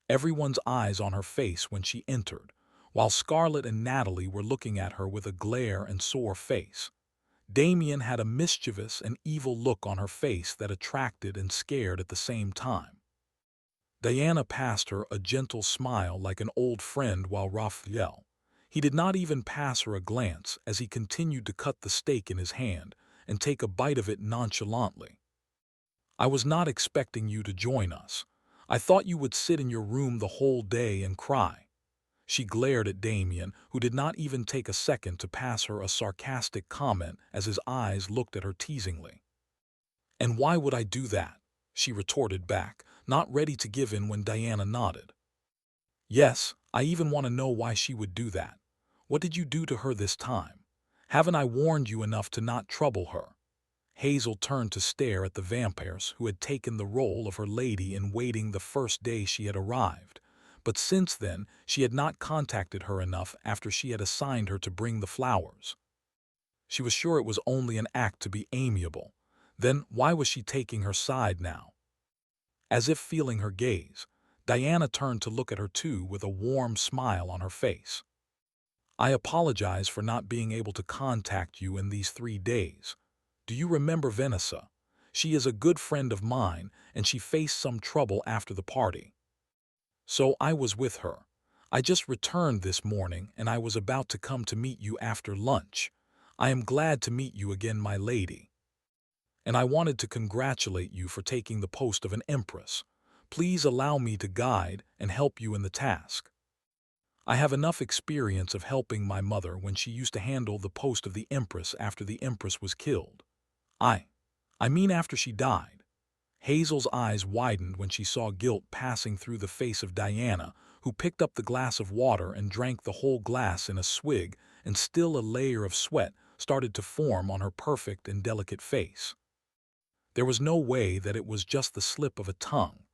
Speaker 1: Everyone's eyes on her face when she entered, while Scarlett and Natalie were looking at her with a glare and sore face. Damien had a mischievous and evil look on her face that attracted and scared at the same time. Diana passed her a gentle smile like an old friend, while Raphael, he did not even pass her a glance as he continued to cut the steak in his hand and take a bite of it nonchalantly. "I was not expecting you to join us. I thought you would sit in your room the whole day and cry." She glared at Damien, who did not even take a second to pass her a sarcastic comment as his eyes looked at her teasingly. "And why would I do that?" she retorted back, not ready to give in when Diana nodded. "Yes, I even want to know why she would do that. What did you do to her this time? Haven't I warned you enough to not trouble her?" Hazel turned to stare at the vampires who had taken the role of her lady-in-waiting the first day she had arrived, but since then she had not contacted her enough after she had assigned her to bring the flowers. She was sure it was only an act to be amiable. Then why was she taking her side now? As if feeling her gaze, Diana turned to look at her too with a warm smile on her face. "I apologize for not being able to contact you in these 3 days. Do you remember Vanessa? She is a good friend of mine, and she faced some trouble after the party. So I was with her. I just returned this morning, and I was about to come to meet you after lunch. I am glad to meet you again, my lady. And I wanted to congratulate you for taking the post of an empress. Please allow me to guide and help you in the task. I have enough experience of helping my mother when she used to handle the post of the empress after the empress was killed. I mean after she died." Hazel's eyes widened when she saw guilt passing through the face of Diana, who picked up the glass of water and drank the whole glass in a swig, and still a layer of sweat started to form on her perfect and delicate face. There was no way that it was just the slip of a tongue,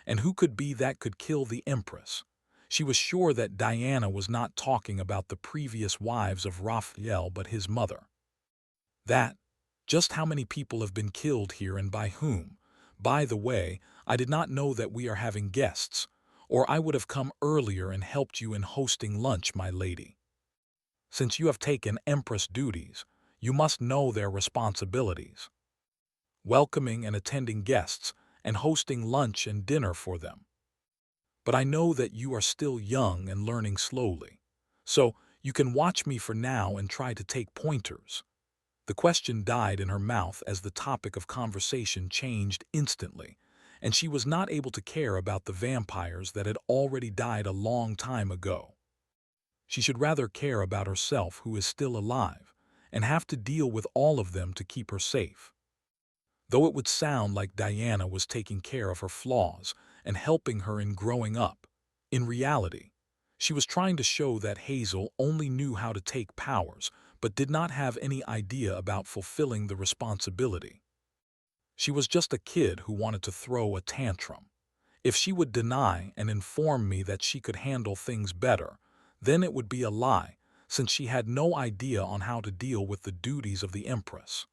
Speaker 1: and who could be that could kill the empress? She was sure that Diana was not talking about the previous wives of Raphael but his mother. Just how many people have been killed here and by whom? By the way, I did not know that we are having guests, or I would have come earlier and helped you in hosting lunch, my lady. Since you have taken empress duties, you must know their responsibilities. Welcoming and attending guests, and hosting lunch and dinner for them. But I know that you are still young and learning slowly. So you can watch me for now and try to take pointers." The question died in her mouth as the topic of conversation changed instantly, and she was not able to care about the vampires that had already died a long time ago. She should rather care about herself, who is still alive, and have to deal with all of them to keep her safe. Though it would sound like Diana was taking care of her flaws and helping her in growing up, in reality, she was trying to show that Hazel only knew how to take powers but did not have any idea about fulfilling the responsibility. She was just a kid who wanted to throw a tantrum. If she would deny and inform me that she could handle things better, then it would be a lie, since she had no idea on how to deal with the duties of the Empress.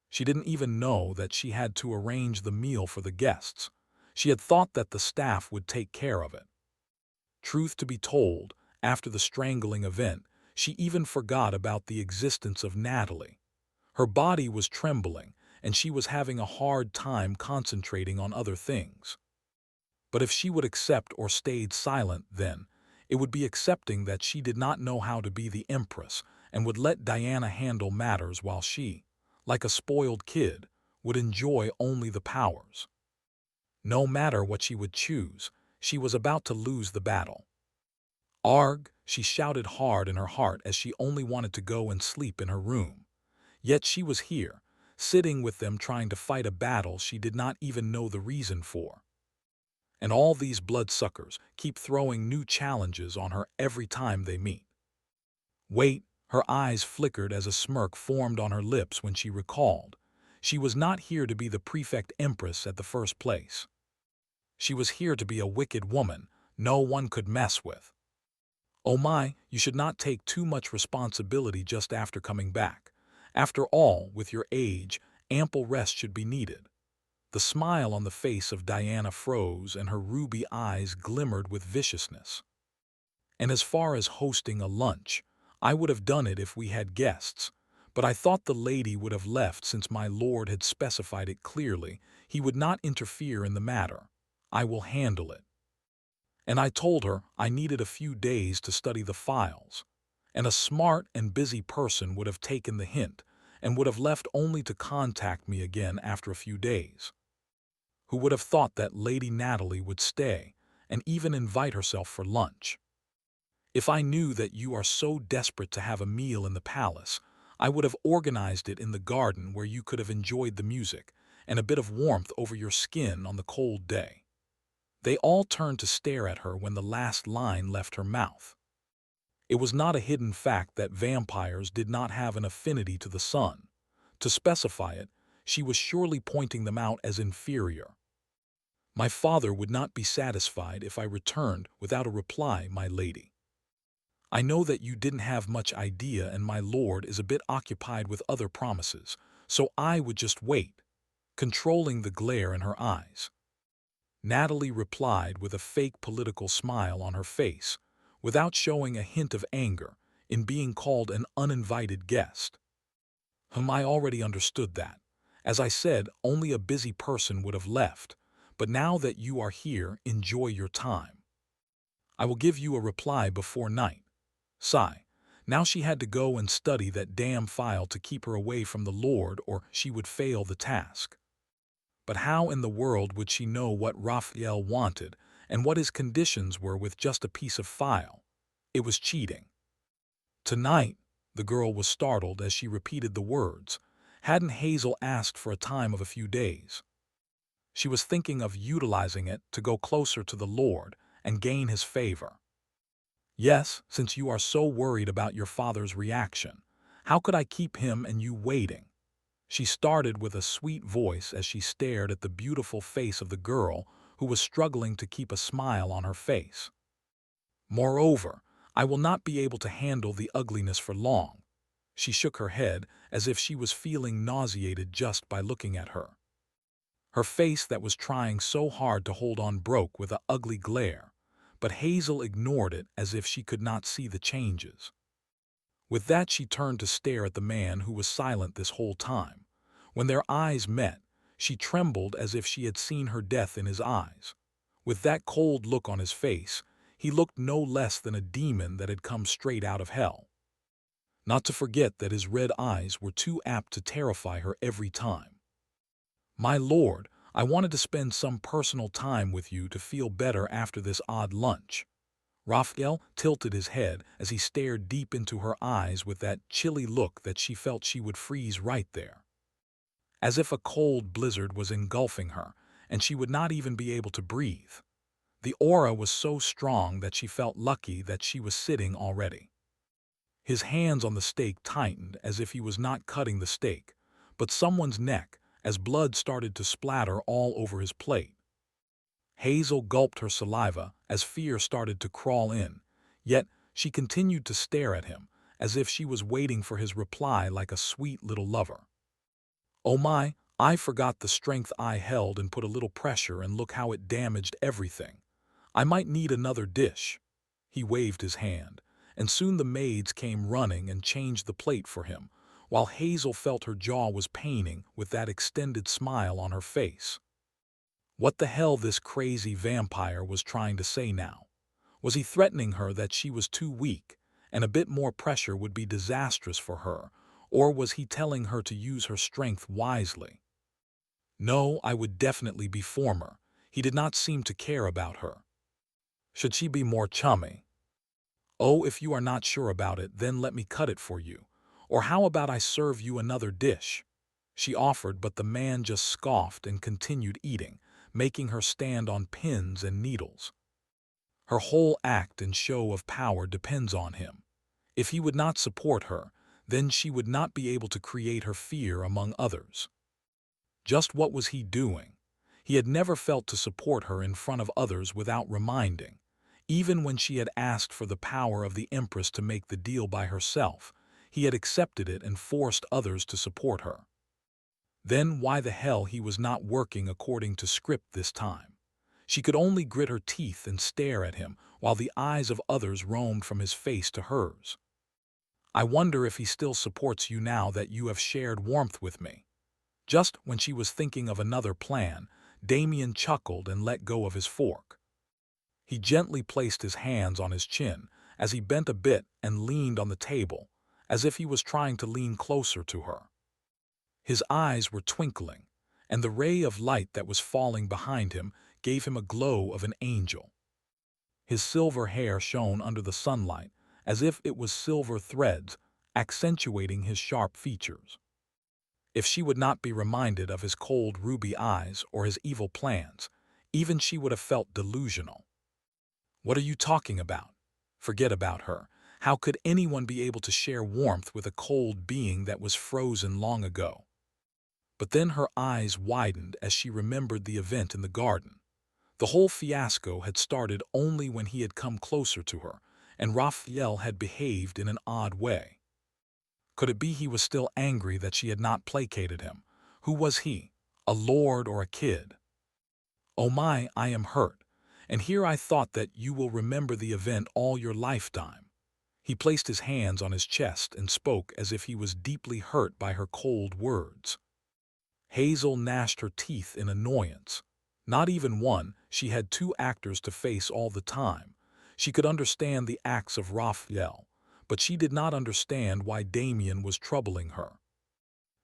Speaker 1: She didn't even know that she had to arrange the meal for the guests. She had thought that the staff would take care of it. Truth to be told, after the strangling event, she even forgot about the existence of Natalie. Her body was trembling, and she was having a hard time concentrating on other things. But if she would accept or stayed silent, then it would be accepting that she did not know how to be the Empress and would let Diana handle matters while she, like a spoiled kid, would enjoy only the powers. No matter what she would choose, she was about to lose the battle. "Arg!" she shouted hard in her heart as she only wanted to go and sleep in her room. Yet she was here, sitting with them trying to fight a battle she did not even know the reason for. And all these bloodsuckers keep throwing new challenges on her every time they meet. Wait, her eyes flickered as a smirk formed on her lips when she recalled. She was not here to be the prefect empress at the first place. She was here to be a wicked woman no one could mess with. "Oh my, you should not take too much responsibility just after coming back. After all, with your age, ample rest should be needed." The smile on the face of Diana froze and her ruby eyes glimmered with viciousness. "And as far as hosting a lunch, I would have done it if we had guests, but I thought the lady would have left since my lord had specified it clearly. He would not interfere in the matter. I will handle it." And I told her I needed a few days to study the files, and a smart and busy person would have taken the hint and would have left only to contact me again after a few days. Who would have thought that Lady Natalie would stay and even invite herself for lunch? "If I knew that you are so desperate to have a meal in the palace, I would have organized it in the garden where you could have enjoyed the music and a bit of warmth over your skin on the cold day." They all turned to stare at her when the last line left her mouth. It was not a hidden fact that vampires did not have an affinity to the sun. To specify it, she was surely pointing them out as inferior. "My father would not be satisfied if I returned without a reply, my lady. I know that you didn't have much idea and my lord is a bit occupied with other promises, so I would just wait," controlling the glare in her eyes. Natalie replied with a fake political smile on her face, without showing a hint of anger in being called an uninvited guest. I already understood that. As I said, only a busy person would have left, but now that you are here, enjoy your time. I will give you a reply before night." Sigh. Now she had to go and study that damn file to keep her away from the Lord, or she would fail the task. But how in the world would she know what Raphael wanted and what his conditions were with just a piece of file? It was cheating. "Tonight," the girl was startled as she repeated the words. Hadn't Hazel asked for a time of a few days? She was thinking of utilizing it to go closer to the Lord and gain his favor. "Yes, since you are so worried about your father's reaction. How could I keep him and you waiting?" She started with a sweet voice as she stared at the beautiful face of the girl who was struggling to keep a smile on her face. "Moreover, I will not be able to handle the ugliness for long." She shook her head as if she was feeling nauseated just by looking at her. Her face that was trying so hard to hold on broke with an ugly glare, but Hazel ignored it as if she could not see the changes. With that, she turned to stare at the man who was silent this whole time. When their eyes met, She trembled as if she had seen her death in his eyes. With that cold look on his face, he looked no less than a demon that had come straight out of hell. Not to forget that his red eyes were too apt to terrify her every time. "My lord, I wanted to spend some personal time with you to feel better after this odd lunch." Raphael tilted his head as he stared deep into her eyes with that chilly look that she felt she would freeze right there. As if a cold blizzard was engulfing her, and she would not even be able to breathe. The aura was so strong that she felt lucky that she was sitting already. His hands on the steak tightened as if he was not cutting the steak, but someone's neck, as blood started to splatter all over his plate. Hazel gulped her saliva as fear started to crawl in, yet she continued to stare at him, as if she was waiting for his reply like a sweet little lover. "Oh my, I forgot the strength I held and put a little pressure, and look how it damaged everything. I might need another dish." He waved his hand, and soon the maids came running and changed the plate for him, while Hazel felt her jaw was paining with that extended smile on her face. What the hell this crazy vampire was trying to say now? Was he threatening her that she was too weak, and a bit more pressure would be disastrous for her, or was he telling her to use her strength wisely? No, I would definitely be former. He did not seem to care about her. Should she be more chummy? "Oh, if you are not sure about it, then let me cut it for you. Or how about I serve you another dish?" She offered, but the man just scoffed and continued eating, making her stand on pins and needles. Her whole act and show of power depends on him. If he would not support her, then she would not be able to create her fear among others. Just what was he doing? He had never felt to support her in front of others without reminding. Even when she had asked for the power of the Empress to make the deal by herself, he had accepted it and forced others to support her. Then why the hell he was not working according to script this time? She could only grit her teeth and stare at him while the eyes of others roamed from his face to hers. "I wonder if he still supports you now that you have shared warmth with me." Just when she was thinking of another plan, Damien chuckled and let go of his fork. He gently placed his hands on his chin as he bent a bit and leaned on the table, as if he was trying to lean closer to her. His eyes were twinkling, and the ray of light that was falling behind him gave him a glow of an angel. His silver hair shone under the sunlight as if it was silver threads, accentuating his sharp features. If she would not be reminded of his cold ruby eyes or his evil plans, even she would have felt delusional. "What are you talking about? Forget about her. How could anyone be able to share warmth with a cold being that was frozen long ago?" But then her eyes widened as she remembered the event in the garden. The whole fiasco had started only when he had come closer to her, and Raphael had behaved in an odd way. Could it be he was still angry that she had not placated him? Who was he? A lord or a kid? "Oh my, I am hurt, and here I thought that you will remember the event all your lifetime." He placed his hands on his chest and spoke as if he was deeply hurt by her cold words. Hazel gnashed her teeth in annoyance. Not even one, she had two actors to face all the time. She could understand the acts of Raphael, but she did not understand why Damien was troubling her.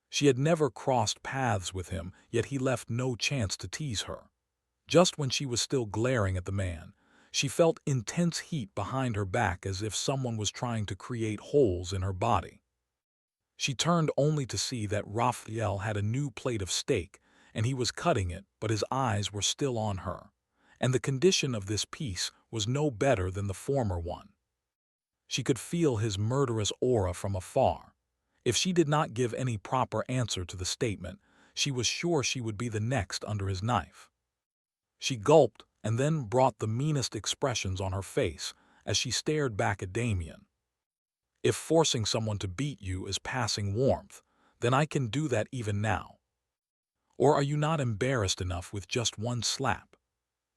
Speaker 1: She had never crossed paths with him, yet he left no chance to tease her. Just when she was still glaring at the man, she felt intense heat behind her back as if someone was trying to create holes in her body. She turned only to see that Raphael had a new plate of steak, and he was cutting it, but his eyes were still on her. And the condition of this piece was no better than the former one. She could feel his murderous aura from afar. If she did not give any proper answer to the statement, she was sure she would be the next under his knife. She gulped and then brought the meanest expressions on her face as she stared back at Damien. "If forcing someone to beat you is passing warmth, then I can do that even now. Or are you not embarrassed enough with just one slap?"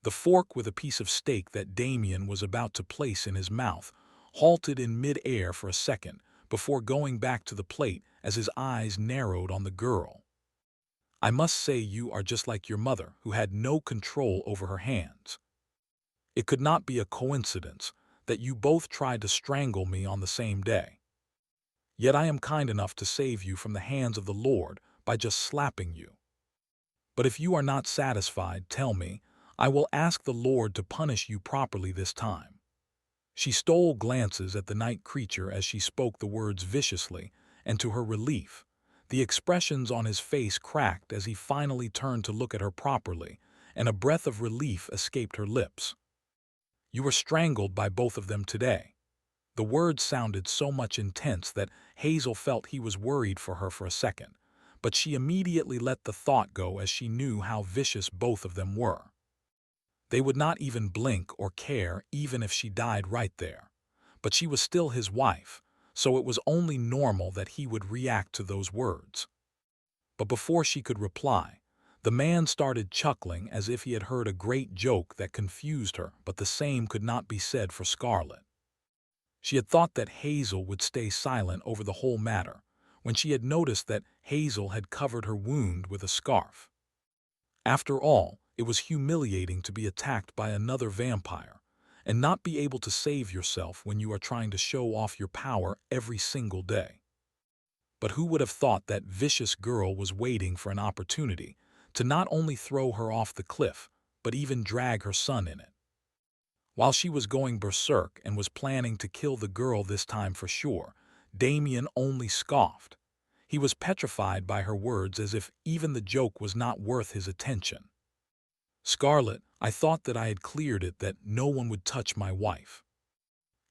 Speaker 1: The fork with a piece of steak that Damien was about to place in his mouth halted in mid-air for a second before going back to the plate as his eyes narrowed on the girl. I must say you are just like your mother, who had no control over her hands. It could not be a coincidence that you both tried to strangle me on the same day. Yet I am kind enough to save you from the hands of the Lord by just slapping you. But if you are not satisfied, tell me, I will ask the Lord to punish you properly this time." She stole glances at the night creature as she spoke the words viciously, and to her relief, the expressions on his face cracked as he finally turned to look at her properly, and a breath of relief escaped her lips. "You were strangled by both of them today." The words sounded so much intense that Hazel felt he was worried for her for a second, but she immediately let the thought go as she knew how vicious both of them were. They would not even blink or care even if she died right there. But she was still his wife, so it was only normal that he would react to those words. But before she could reply, the man started chuckling as if he had heard a great joke that confused her, but the same could not be said for Scarlet. She had thought that Hazel would stay silent over the whole matter, when she had noticed that Hazel had covered her wound with a scarf. After all, it was humiliating to be attacked by another vampire, and not be able to save yourself when you are trying to show off your power every single day. But who would have thought that vicious girl was waiting for an opportunity to not only throw her off the cliff, but even drag her son in it? While she was going berserk and was planning to kill the girl this time for sure, Damien only scoffed. He was petrified by her words, as if even the joke was not worth his attention. "Scarlet, I thought that I had cleared it, that no one would touch my wife.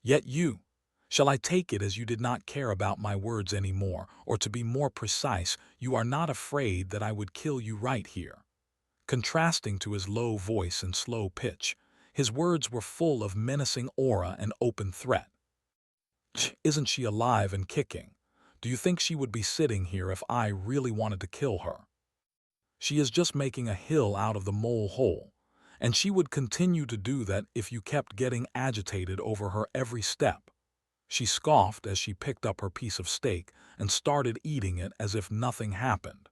Speaker 1: Yet you, shall I take it as you did not care about my words anymore, or to be more precise, you are not afraid that I would kill you right here?" Contrasting to his low voice and slow pitch, his words were full of menacing aura and open threat. "Isn't she alive and kicking? Do you think she would be sitting here if I really wanted to kill her? She is just making a hill out of the mole hole, and she would continue to do that if you kept getting agitated over her every step." She scoffed as she picked up her piece of steak and started eating it as if nothing happened.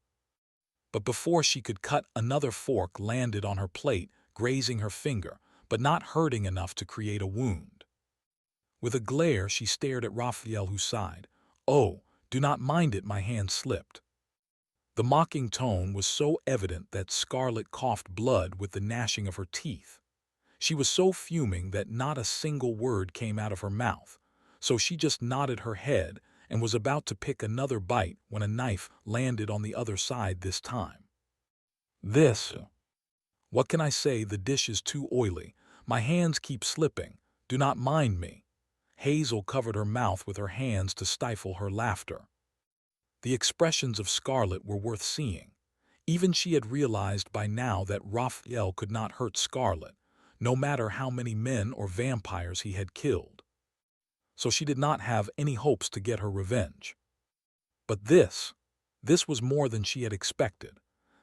Speaker 1: But before she could cut, another fork landed on her plate, grazing her finger, but not hurting enough to create a wound. With a glare, she stared at Raphael, who sighed, "Oh, do not mind it, my hand slipped." The mocking tone was so evident that Scarlet coughed blood with the gnashing of her teeth. She was so fuming that not a single word came out of her mouth, so she just nodded her head and was about to pick another bite when a knife landed on the other side this time. What can I say? The dish is too oily. My hands keep slipping. Do not mind me." Hazel covered her mouth with her hands to stifle her laughter. The expressions of Scarlet were worth seeing. Even she had realized by now that Raphael could not hurt Scarlet, no matter how many men or vampires he had killed. So she did not have any hopes to get her revenge. But this was more than she had expected.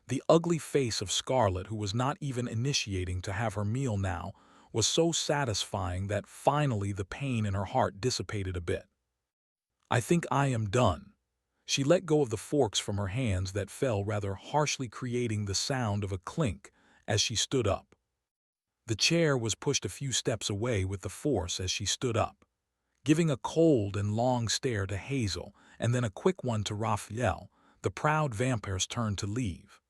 Speaker 1: The ugly face of Scarlet, who was not even initiating to have her meal now, was so satisfying that finally the pain in her heart dissipated a bit. "I think I am done." She let go of the forks from her hands that fell rather harshly, creating the sound of a clink as she stood up. The chair was pushed a few steps away with the force as she stood up, giving a cold and long stare to Hazel and then a quick one to Raphael. The proud vampires turned to leave.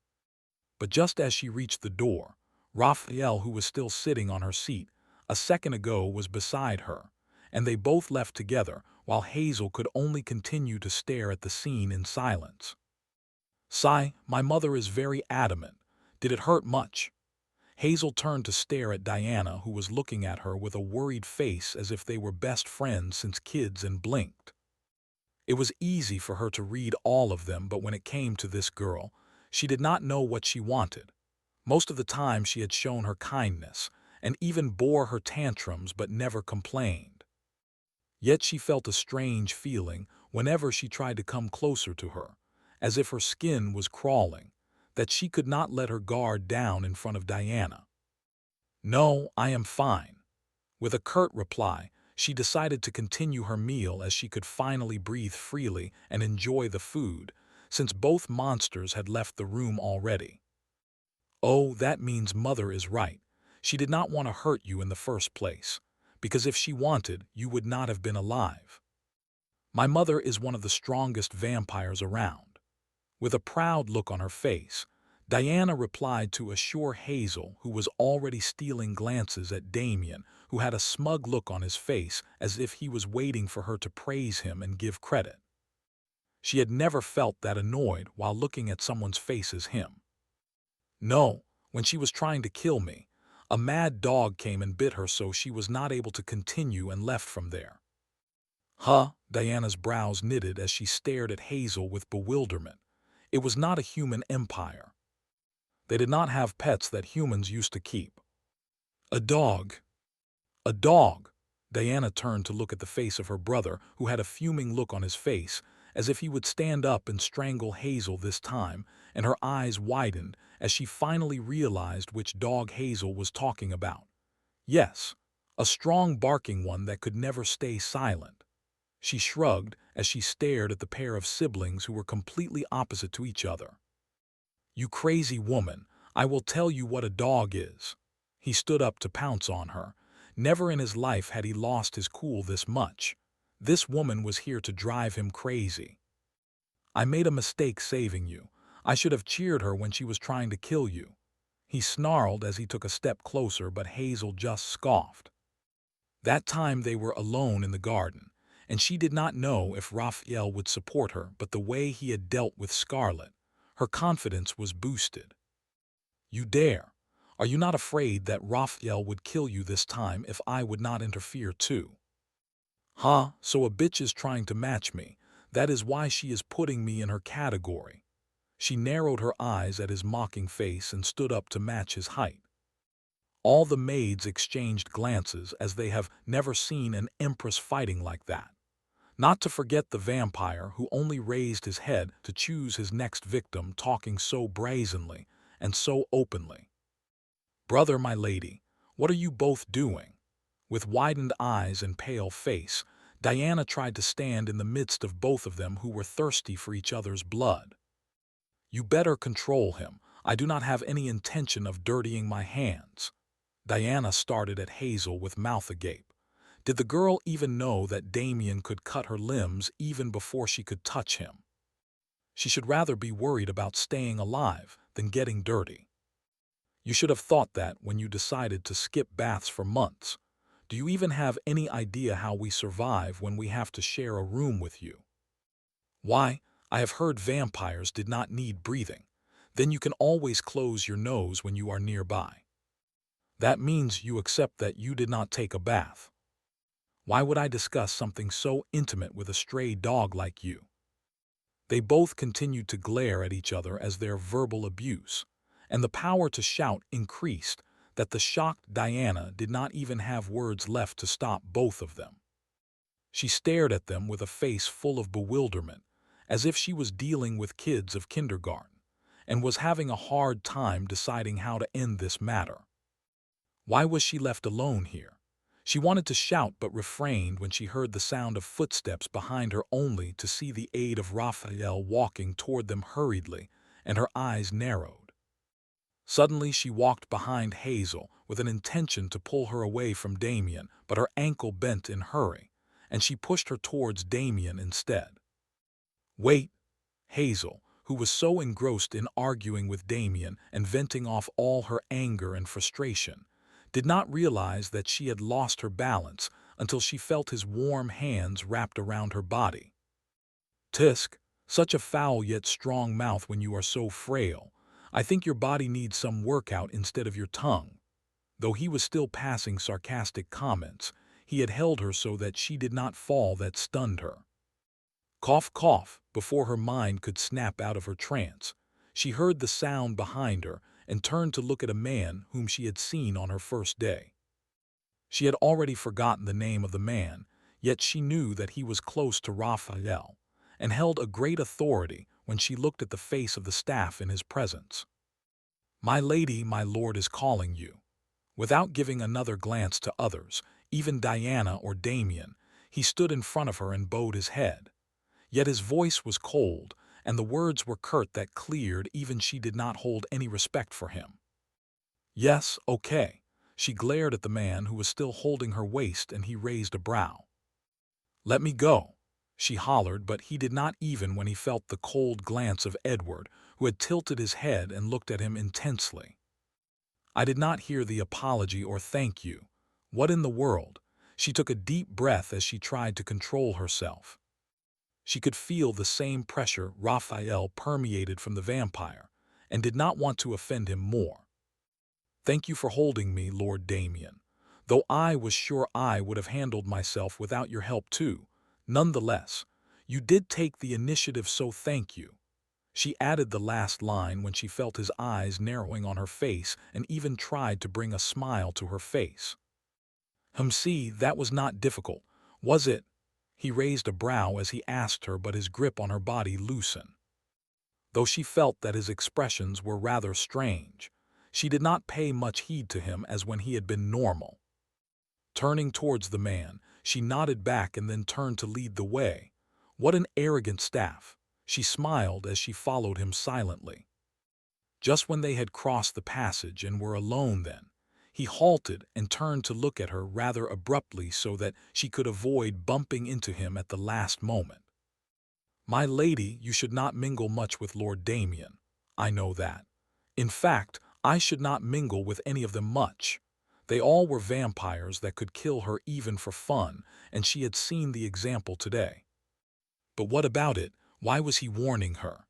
Speaker 1: But just as she reached the door, Raphael, who was still sitting on her seat a second ago, was beside her, and they both left together, while Hazel could only continue to stare at the scene in silence. "Sigh, my mother is very adamant. Did it hurt much?" Hazel turned to stare at Diana, who was looking at her with a worried face as if they were best friends since kids, and blinked. It was easy for her to read all of them, but when it came to this girl, she did not know what she wanted. Most of the time she had shown her kindness, and even bore her tantrums, but never complained. Yet she felt a strange feeling whenever she tried to come closer to her, as if her skin was crawling, that she could not let her guard down in front of Diana. "No, I am fine." With a curt reply, she decided to continue her meal as she could finally breathe freely and enjoy the food, since both monsters had left the room already. Oh, that means Mother is right. She did not want to hurt you in the first place, because if she wanted, you would not have been alive. My mother is one of the strongest vampires around. With a proud look on her face, Diana replied to assure Hazel, who was already stealing glances at Damien, who had a smug look on his face as if he was waiting for her to praise him and give credit. She had never felt that annoyed while looking at someone's face as him. No, when she was trying to kill me, a mad dog came and bit her, so she was not able to continue and left from there. Huh? Diana's brows knitted as she stared at Hazel with bewilderment. It was not a human empire. They did not have pets that humans used to keep. A dog. A dog. Diana turned to look at the face of her brother, who had a fuming look on his face, as if he would stand up and strangle Hazel this time, and her eyes widened as she finally realized which dog Hazel was talking about. Yes, a strong barking one that could never stay silent. She shrugged as she stared at the pair of siblings who were completely opposite to each other. You crazy woman, I will tell you what a dog is. He stood up to pounce on her. Never in his life had he lost his cool this much. This woman was here to drive him crazy. I made a mistake saving you. I should have cheered her when she was trying to kill you. He snarled as he took a step closer, but Hazel just scoffed. That time they were alone in the garden, and she did not know if Raphael would support her, but the way he had dealt with Scarlet, her confidence was boosted. You dare? Are you not afraid that Raphael would kill you this time if I would not interfere too? Huh, so a bitch is trying to match me. That is why she is putting me in her category. She narrowed her eyes at his mocking face and stood up to match his height. All the maids exchanged glances as they have never seen an empress fighting like that. Not to forget the vampire who only raised his head to choose his next victim, talking so brazenly and so openly. Brother, my lady, what are you both doing? With widened eyes and pale face, Diana tried to stand in the midst of both of them who were thirsty for each other's blood. You better control him. I do not have any intention of dirtying my hands. Diana started at Hazel with mouth agape. Did the girl even know that Damien could cut her limbs even before she could touch him? She should rather be worried about staying alive than getting dirty. You should have thought that when you decided to skip baths for months. Do you even have any idea how we survive when we have to share a room with you? Why, I have heard vampires did not need breathing. Then you can always close your nose when you are nearby. That means you accept that you did not take a bath. Why would I discuss something so intimate with a stray dog like you? They both continued to glare at each other as their verbal abuse, and the power to shout increased that the shocked Diana did not even have words left to stop both of them. She stared at them with a face full of bewilderment, as if she was dealing with kids of kindergarten, and was having a hard time deciding how to end this matter. Why was she left alone here? She wanted to shout but refrained when she heard the sound of footsteps behind her, only to see the aide of Raphael walking toward them hurriedly, and her eyes narrowed. Suddenly she walked behind Hazel with an intention to pull her away from Damien, but her ankle bent in hurry, and she pushed her towards Damien instead. Wait! Hazel, who was so engrossed in arguing with Damien and venting off all her anger and frustration, did not realize that she had lost her balance until she felt his warm hands wrapped around her body. Tisk, such a foul yet strong mouth when you are so frail. I think your body needs some workout instead of your tongue. Though he was still passing sarcastic comments, he had held her so that she did not fall. That stunned her. Cough, cough, before her mind could snap out of her trance. She heard the sound behind her and turned to look at a man whom she had seen on her first day. She had already forgotten the name of the man, yet she knew that he was close to Raphael and held a great authority when she looked at the face of the staff in his presence. My lady, my lord is calling you. Without giving another glance to others, even Diana or Damien, he stood in front of her and bowed his head. Yet his voice was cold, and the words were curt that cleared even she did not hold any respect for him. Yes, okay. She glared at the man who was still holding her waist, and he raised a brow. Let me go, she hollered, but he did not even when he felt the cold glance of Edward, who had tilted his head and looked at him intensely. I did not hear the apology or thank you. What in the world? She took a deep breath as she tried to control herself. She could feel the same pressure Raphael permeated from the vampire, and did not want to offend him more. Thank you for holding me, Lord Damien. Though I was sure I would have handled myself without your help too. Nonetheless, you did take the initiative, so thank you. She added the last line when she felt his eyes narrowing on her face and even tried to bring a smile to her face. See, that was not difficult, was it? He raised a brow as he asked her, but his grip on her body loosened. Though she felt that his expressions were rather strange, she did not pay much heed to him as when he had been normal. Turning towards the man, she nodded back and then turned to lead the way. What an arrogant staff! She smiled as she followed him silently. Just when they had crossed the passage and were alone then, he halted and turned to look at her rather abruptly so that she could avoid bumping into him at the last moment. My lady, you should not mingle much with Lord Damien. I know that. In fact, I should not mingle with any of them much. They all were vampires that could kill her even for fun, and she had seen the example today. But what about it? Why was he warning her?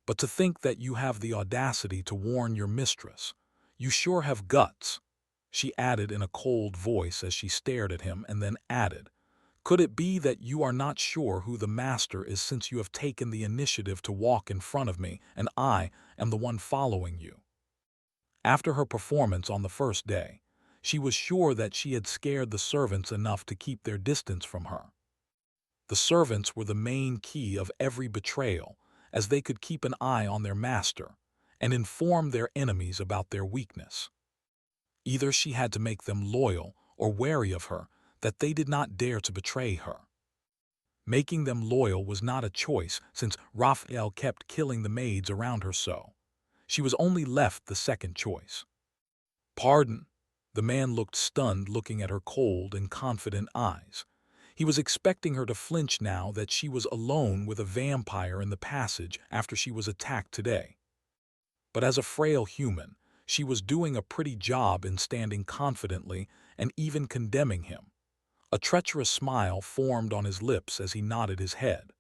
Speaker 1: But to think that you have the audacity to warn your mistress. You sure have guts, she added in a cold voice as she stared at him, and then added, could it be that you are not sure who the master is, since you have taken the initiative to walk in front of me and I am the one following you? After her performance on the first day, she was sure that she had scared the servants enough to keep their distance from her. The servants were the main key of every betrayal, as they could keep an eye on their master and inform their enemies about their weakness. Either she had to make them loyal or wary of her, that they did not dare to betray her. Making them loyal was not a choice, since Raphael kept killing the maids around her, so she was only left the second choice. Pardon? The man looked stunned, looking at her cold and confident eyes. He was expecting her to flinch now that she was alone with a vampire in the passage after she was attacked today. But as a frail human, she was doing a pretty job in standing confidently and even condemning him. A treacherous smile formed on his lips as he nodded his head.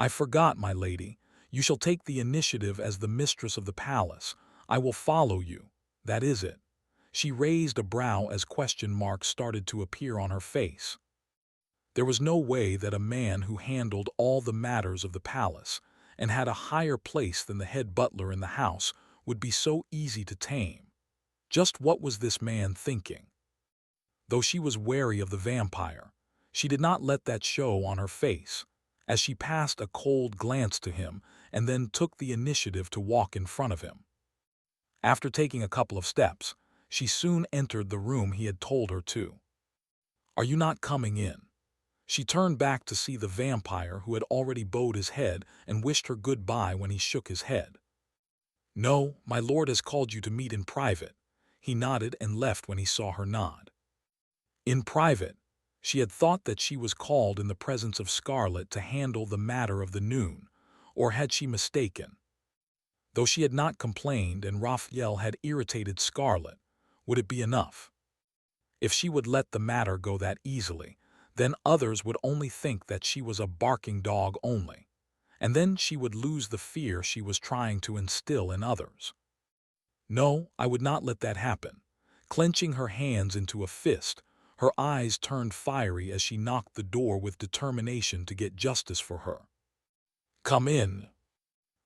Speaker 1: I forgot, my lady. You shall take the initiative as the mistress of the palace. I will follow you. That is it. She raised a brow as question marks started to appear on her face. There was no way that a man who handled all the matters of the palace and had a higher place than the head butler in the house would be so easy to tame. Just what was this man thinking? Though she was wary of the vampire, she did not let that show on her face, as she passed a cold glance to him and then took the initiative to walk in front of him. After taking a couple of steps, she soon entered the room he had told her to. Are you not coming in? She turned back to see the vampire, who had already bowed his head and wished her goodbye when he shook his head. No, my lord has called you to meet in private. He nodded and left when he saw her nod. In private, she had thought that she was called in the presence of Scarlet to handle the matter of the noon, or had she mistaken? Though she had not complained and Raphael had irritated Scarlet, would it be enough? If she would let the matter go that easily, then others would only think that she was a barking dog only, and then she would lose the fear she was trying to instill in others. No, I would not let that happen. Clenching her hands into a fist, her eyes turned fiery as she knocked the door with determination to get justice for her. Come in.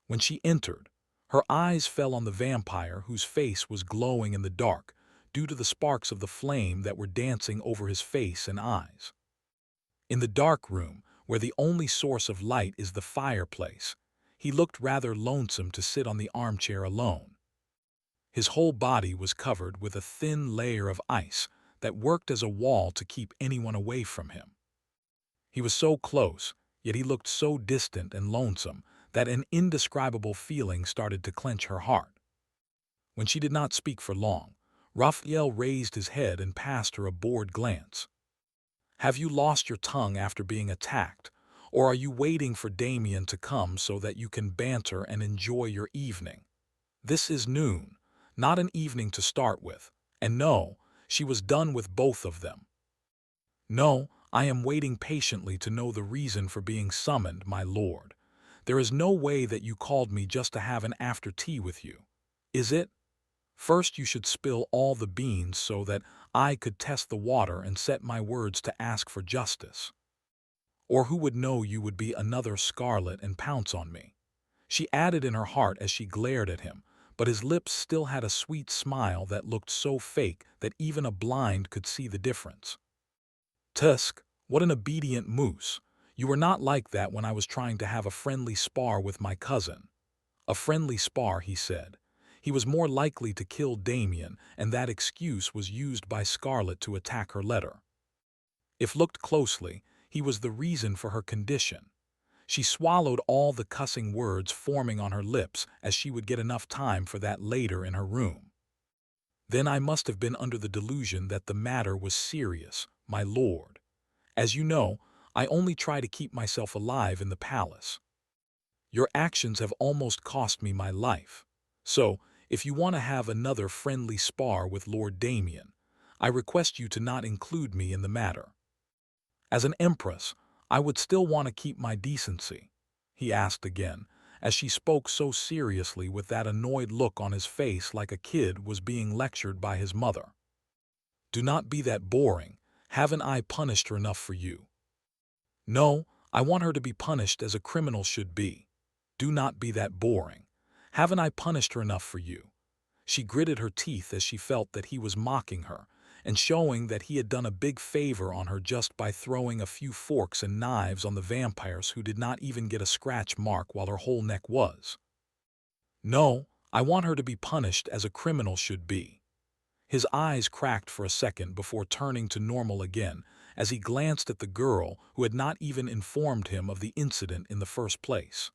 Speaker 1: When she entered, her eyes fell on the vampire, whose face was glowing in the dark due to the sparks of the flame that were dancing over his face and eyes. In the dark room, where the only source of light is the fireplace, he looked rather lonesome to sit on the armchair alone. His whole body was covered with a thin layer of ice that worked as a wall to keep anyone away from him. He was so close, yet he looked so distant and lonesome that an indescribable feeling started to clench her heart. When she did not speak for long, Raphael raised his head and passed her a bored glance. Have you lost your tongue after being attacked, or are you waiting for Damien to come so that you can banter and enjoy your evening? This is noon, not an evening to start with, and no, she was done with both of them. No, I am waiting patiently to know the reason for being summoned, my lord. There is no way that you called me just to have an after tea with you, is it? First you should spill all the beans so that I could test the water and set my words to ask for justice. Or who would know you would be another Scarlet and pounce on me? She added in her heart as she glared at him, but his lips still had a sweet smile that looked so fake that even a blind could see the difference. Tusk, what an obedient moose. You were not like that when I was trying to have a friendly spar with my cousin. A friendly spar, he said. He was more likely to kill Damien, and that excuse was used by Scarlet to attack her letter. If looked closely, he was the reason for her condition. She swallowed all the cussing words forming on her lips as she would get enough time for that later in her room. Then I must have been under the delusion that the matter was serious, my lord. As you know, I only try to keep myself alive in the palace. Your actions have almost cost me my life. So, if you want to have another friendly spar with Lord Damien, I request you to not include me in the matter. As an empress, I would still want to keep my decency, he asked again, as she spoke so seriously with that annoyed look on his face like a kid was being lectured by his mother. Do not be that boring. Haven't I punished her enough for you? No, I want her to be punished as a criminal should be. Do not be that boring. Haven't I punished her enough for you? She gritted her teeth as she felt that he was mocking her and showing that he had done a big favor on her just by throwing a few forks and knives on the vampires who did not even get a scratch mark while her whole neck was. No, I want her to be punished as a criminal should be. His eyes cracked for a second before turning to normal again as he glanced at the girl who had not even informed him of the incident in the first place.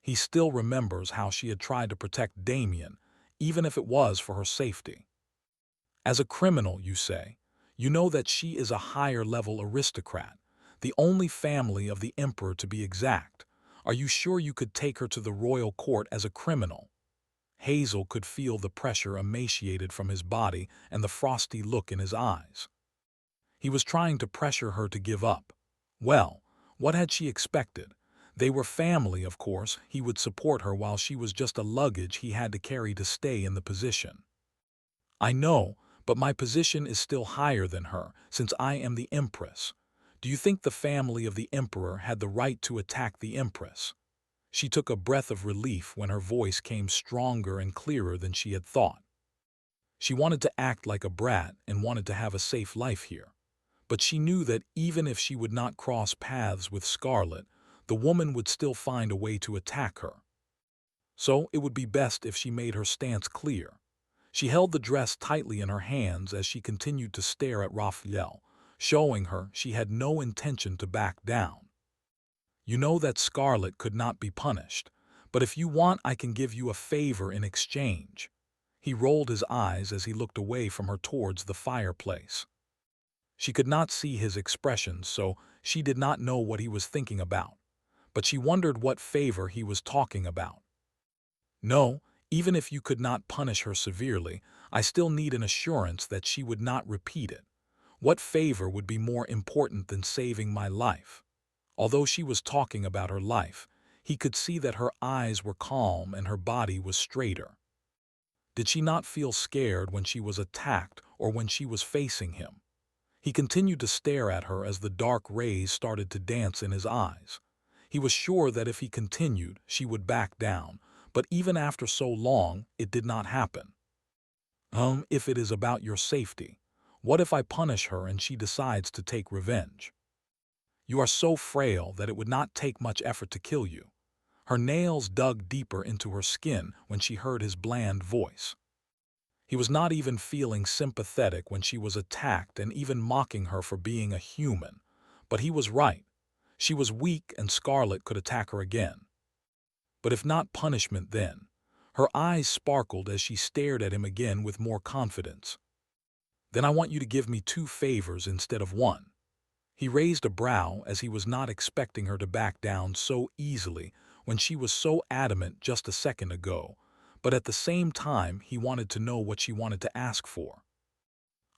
Speaker 1: He still remembers how she had tried to protect Damien, even if it was for her safety. As a criminal, you say, you know that she is a higher-level aristocrat, the only family of the emperor to be exact. Are you sure you could take her to the royal court as a criminal? Hazel could feel the pressure emaciated from his body and the frosty look in his eyes. He was trying to pressure her to give up. Well, what had she expected? They were family, of course. He would support her while she was just a luggage he had to carry to stay in the position. I know, but my position is still higher than her, since I am the empress. Do you think the family of the emperor had the right to attack the empress? She took a breath of relief when her voice came stronger and clearer than she had thought. She wanted to act like a brat and wanted to have a safe life here. But she knew that even if she would not cross paths with Scarlet, the woman would still find a way to attack her. So it would be best if she made her stance clear. She held the dress tightly in her hands as she continued to stare at Raphael, showing her she had no intention to back down. You know that Scarlet could not be punished, but if you want, I can give you a favor in exchange. He rolled his eyes as he looked away from her towards the fireplace. She could not see his expressions, so she did not know what he was thinking about, but she wondered what favor he was talking about. No, even if you could not punish her severely, I still need an assurance that she would not repeat it. What favor would be more important than saving my life? Although she was talking about her life, he could see that her eyes were calm and her body was straighter. Did she not feel scared when she was attacked or when she was facing him? He continued to stare at her as the dark rays started to dance in his eyes. He was sure that if he continued, she would back down, but even after so long, it did not happen. If it is about your safety, what if I punish her and she decides to take revenge? You are so frail that it would not take much effort to kill you. Her nails dug deeper into her skin when she heard his bland voice. He was not even feeling sympathetic when she was attacked and even mocking her for being a human. But he was right. She was weak and Scarlet could attack her again. But if not punishment, then. Her eyes sparkled as she stared at him again with more confidence. Then I want you to give me 2 favors instead of 1. He raised a brow as he was not expecting her to back down so easily when she was so adamant just a second ago, but at the same time he wanted to know what she wanted to ask for.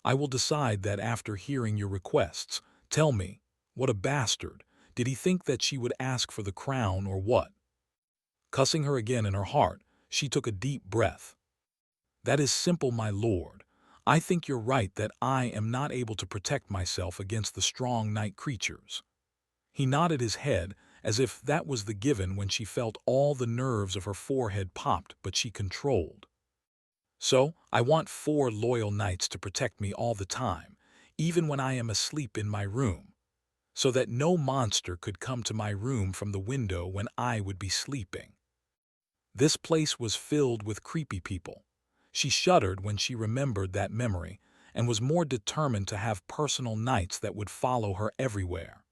Speaker 1: I will decide that after hearing your requests. Tell me, what a bastard. Did he think that she would ask for the crown or what? Cussing her again in her heart, she took a deep breath. That is simple, my lord. I think you're right that I am not able to protect myself against the strong night creatures. He nodded his head as if that was the given when she felt all the nerves of her forehead popped, but she controlled. So, I want 4 loyal knights to protect me all the time, even when I am asleep in my room, so that no monster could come to my room from the window when I would be sleeping. This place was filled with creepy people. She shuddered when she remembered that memory and was more determined to have personal knights that would follow her everywhere.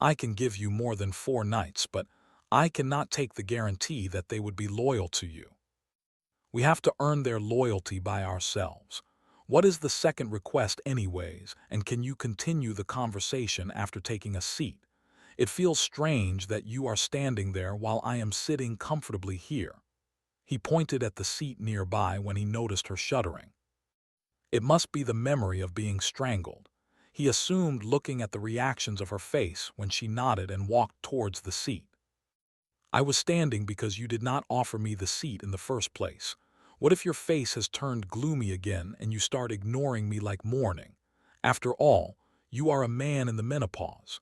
Speaker 1: I can give you more than 4 knights, but I cannot take the guarantee that they would be loyal to you. We have to earn their loyalty by ourselves. What is the second request anyways, and can you continue the conversation after taking a seat? It feels strange that you are standing there while I am sitting comfortably here. He pointed at the seat nearby when he noticed her shuddering. It must be the memory of being strangled. He assumed, looking at the reactions of her face when she nodded and walked towards the seat. I was standing because you did not offer me the seat in the first place. What if your face has turned gloomy again and you start ignoring me like mourning? After all, you are a man in the menopause.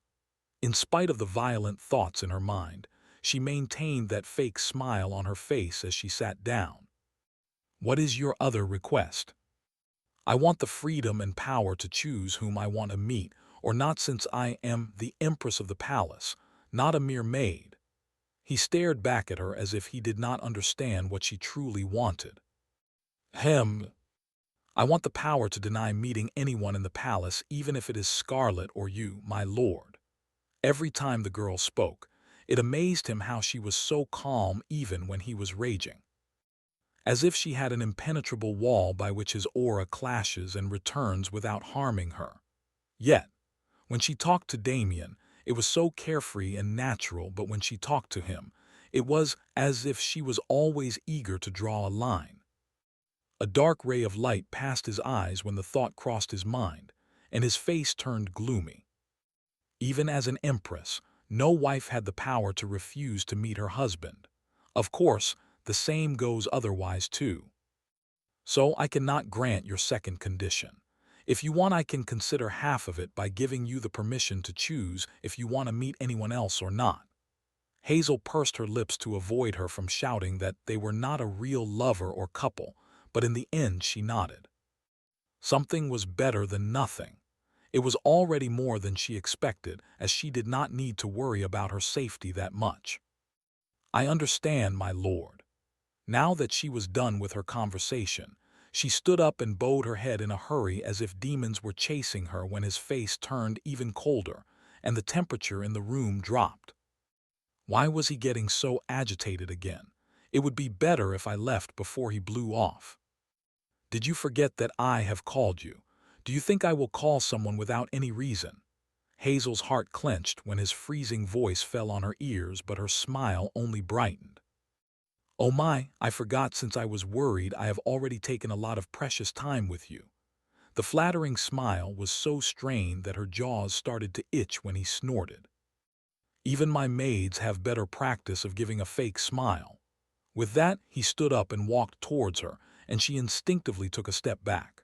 Speaker 1: In spite of the violent thoughts in her mind, she maintained that fake smile on her face as she sat down. What is your other request? I want the freedom and power to choose whom I want to meet or not, since I am the empress of the palace, not a mere maid. He stared back at her as if he did not understand what she truly wanted. I want the power to deny meeting anyone in the palace, even if it is Scarlet or you, my lord. Every time the girl spoke, it amazed him how she was so calm even when he was raging. As if she had an impenetrable wall by which his aura clashes and returns without harming her. Yet, when she talked to Damien, it was so carefree and natural, but when she talked to him, it was as if she was always eager to draw a line. A dark ray of light passed his eyes when the thought crossed his mind, and his face turned gloomy. Even as an empress, no wife had the power to refuse to meet her husband. Of course, the same goes otherwise too. So I cannot grant your second condition. If you want, I can consider half of it by giving you the permission to choose if you want to meet anyone else or not. Hazel pursed her lips to avoid her from shouting that they were not a real lover or couple, but in the end she nodded. Something was better than nothing. It was already more than she expected, as she did not need to worry about her safety that much. I understand, my lord. Now that she was done with her conversation, she stood up and bowed her head in a hurry as if demons were chasing her when his face turned even colder and the temperature in the room dropped. Why was he getting so agitated again? It would be better if I left before he blew off. Did you forget that I have called you? Do you think I will call someone without any reason? Hazel's heart clenched when his freezing voice fell on her ears, but her smile only brightened. Oh my, I forgot, since I was worried I have already taken a lot of precious time with you. The flattering smile was so strained that her jaws started to itch when he snorted. Even my maids have better practice of giving a fake smile. With that, he stood up and walked towards her, and she instinctively took a step back.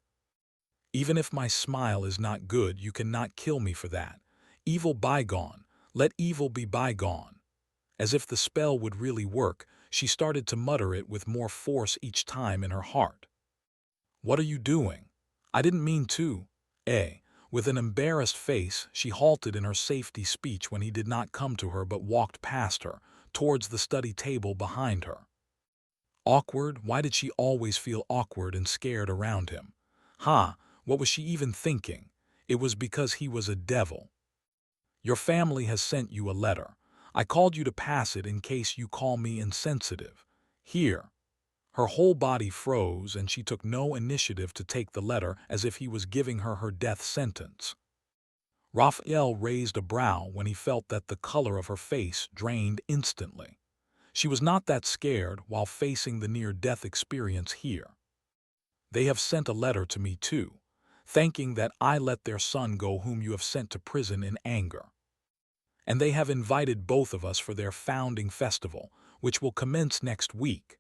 Speaker 1: Even if my smile is not good, you cannot kill me for that. Evil bygone, let evil be bygone. As if the spell would really work, she started to mutter it with more force each time in her heart. What are you doing? I didn't mean to. With an embarrassed face, she halted in her safety speech when he did not come to her but walked past her, towards the study table behind her. Awkward? Why did she always feel awkward and scared around him? What was she even thinking? It was because he was a devil. Your family has sent you a letter. I called you to pass it in case you call me insensitive. Here." Her whole body froze, and she took no initiative to take the letter, as if he was giving her her death sentence. Raphael raised a brow when he felt that the color of her face drained instantly. She was not that scared while facing the near-death experience here. "They have sent a letter to me too, thanking that I let their son go whom you have sent to prison in anger. And they have invited both of us for their founding festival, which will commence next week."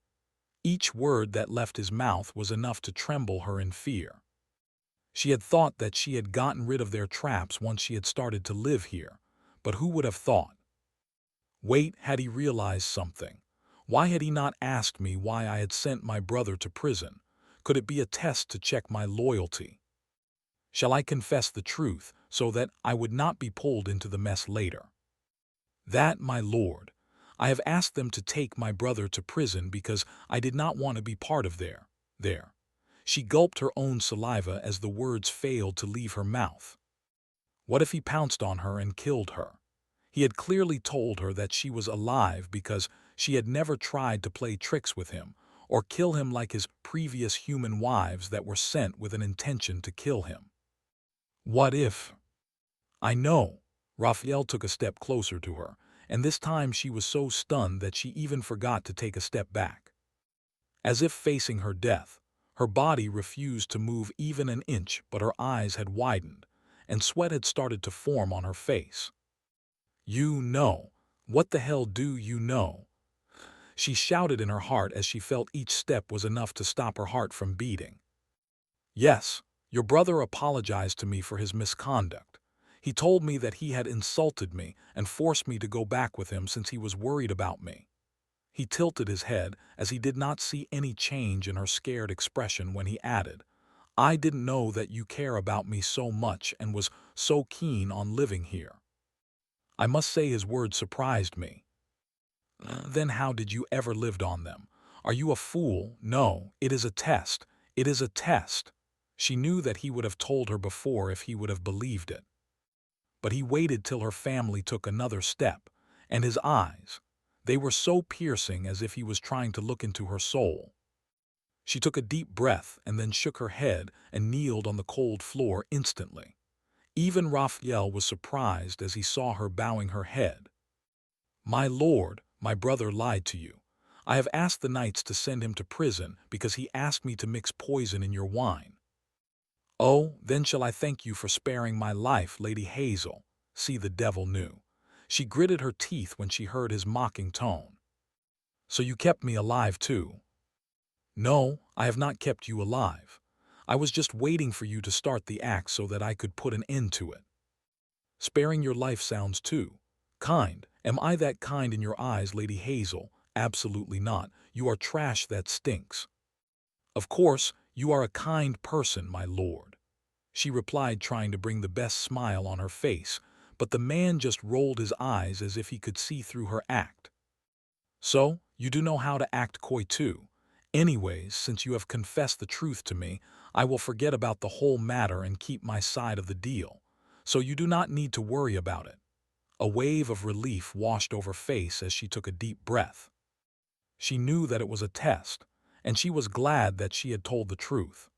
Speaker 1: Each word that left his mouth was enough to tremble her in fear. She had thought that she had gotten rid of their traps once she had started to live here, but who would have thought? Wait, had he realized something? Why had he not asked me why I had sent my brother to prison? Could it be a test to check my loyalty? Shall I confess the truth so that I would not be pulled into the mess later? "That, my lord, I have asked them to take my brother to prison because I did not want to be part of their." She gulped her own saliva as the words failed to leave her mouth. What if he pounced on her and killed her? He had clearly told her that she was alive because she had never tried to play tricks with him or kill him like his previous human wives that were sent with an intention to kill him. What if? "I know." Raphael took a step closer to her, and this time she was so stunned that she even forgot to take a step back. As if facing her death, her body refused to move even an inch, but her eyes had widened, and sweat had started to form on her face. "You know. What the hell do you know?" She shouted in her heart as she felt each step was enough to stop her heart from beating. "Yes, your brother apologized to me for his misconduct. He told me that he had insulted me and forced me to go back with him since he was worried about me." He tilted his head as he did not see any change in her scared expression when he added, "I didn't know that you care about me so much and was so keen on living here." I must say his words surprised me. "Then how did you ever lived on them? Are you a fool? No, it is a test. It is a test." She knew that he would have told her before if he would have believed it. But he waited till her family took another step, and his eyes, they were so piercing as if he was trying to look into her soul. She took a deep breath and then shook her head and kneeled on the cold floor instantly. Even Raphael was surprised as he saw her bowing her head. "My lord, my brother lied to you. I have asked the knights to send him to prison because he asked me to mix poison in your wine." "Oh, then shall I thank you for sparing my life, Lady Hazel?" See, the devil knew. She gritted her teeth when she heard his mocking tone. "So you kept me alive too?" "No, I have not kept you alive. I was just waiting for you to start the act so that I could put an end to it." "Sparing your life sounds too kind. Am I that kind in your eyes, Lady Hazel? Absolutely not. You are trash that stinks." "Of course, you are a kind person, my lord," she replied, trying to bring the best smile on her face, but the man just rolled his eyes as if he could see through her act. "So, you do know how to act coy too. Anyways, since you have confessed the truth to me, I will forget about the whole matter and keep my side of the deal. So you do not need to worry about it." A wave of relief washed over her face as she took a deep breath. She knew that it was a test, and she was glad that she had told the truth.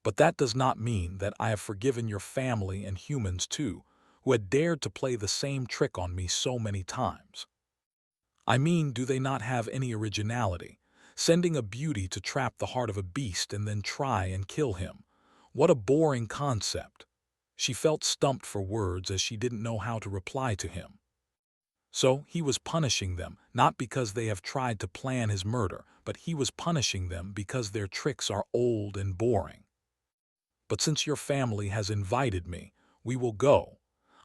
Speaker 1: "But that does not mean that I have forgiven your family and humans too, who had dared to play the same trick on me so many times. I mean, do they not have any originality? Sending a beauty to trap the heart of a beast and then try and kill him. What a boring concept." She felt stumped for words as she didn't know how to reply to him. So he was punishing them, not because they have tried to plan his murder, but he was punishing them because their tricks are old and boring. "But since your family has invited me, we will go.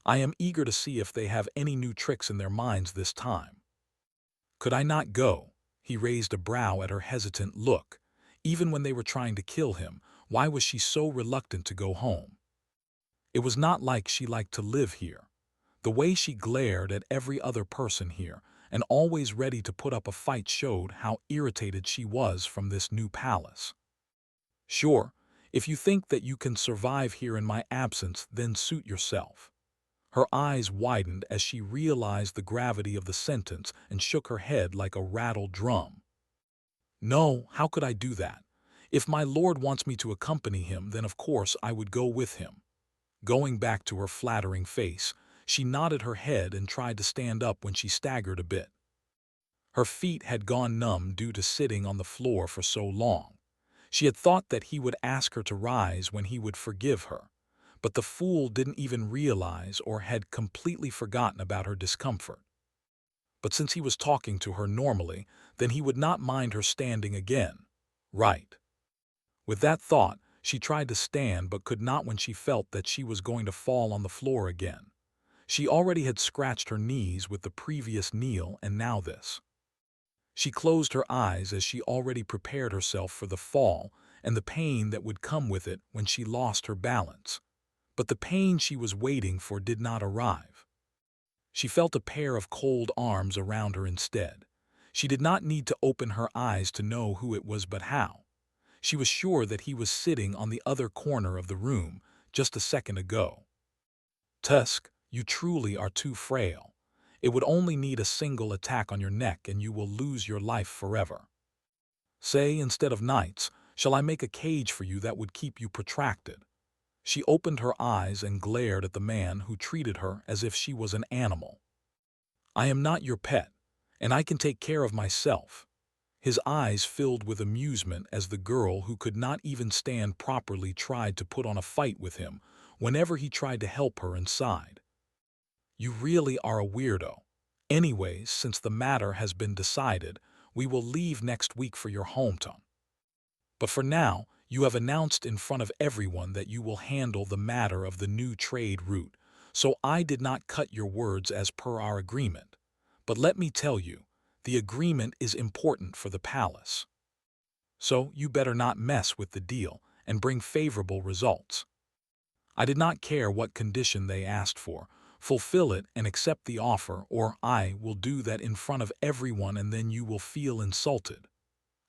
Speaker 1: I am eager to see if they have any new tricks in their minds this time." "Could I not go?" He raised a brow at her hesitant look. Even when they were trying to kill him, why was she so reluctant to go home? It was not like she liked to live here. The way she glared at every other person here, and always ready to put up a fight, showed how irritated she was from this new palace. "Sure, if you think that you can survive here in my absence, then suit yourself." Her eyes widened as she realized the gravity of the sentence and shook her head like a rattled drum. No, how could I do that? If my lord wants me to accompany him, then of course I would go with him. Going back to her flattering face, she nodded her head and tried to stand up when she staggered a bit. Her feet had gone numb due to sitting on the floor for so long. She had thought that he would ask her to rise when he would forgive her, but the fool didn't even realize or had completely forgotten about her discomfort. But since he was talking to her normally, then he would not mind her standing again. Right. With that thought, she tried to stand but could not when she felt that she was going to fall on the floor again. She already had scratched her knees with the previous kneel and now this. She closed her eyes as she already prepared herself for the fall and the pain that would come with it when she lost her balance. But the pain she was waiting for did not arrive. She felt a pair of cold arms around her instead. She did not need to open her eyes to know who it was but how. She was sure that he was sitting on the other corner of the room just a second ago. Tusk, you truly are too frail. It would only need a single attack on your neck and you will lose your life forever. Say, instead of nights, shall I make a cage for you that would keep you protracted? She opened her eyes and glared at the man who treated her as if she was an animal. I am not your pet, and I can take care of myself. His eyes filled with amusement as the girl who could not even stand properly tried to put on a fight with him whenever he tried to help her inside. You really are a weirdo. Anyways, since the matter has been decided, we will leave next week for your hometown. But for now, you have announced in front of everyone that you will handle the matter of the new trade route, so I did not cut your words as per our agreement. But let me tell you, the agreement is important for the palace. So you better not mess with the deal and bring favorable results. I did not care what condition they asked for. Fulfill it and accept the offer, or I will do that in front of everyone and then you will feel insulted.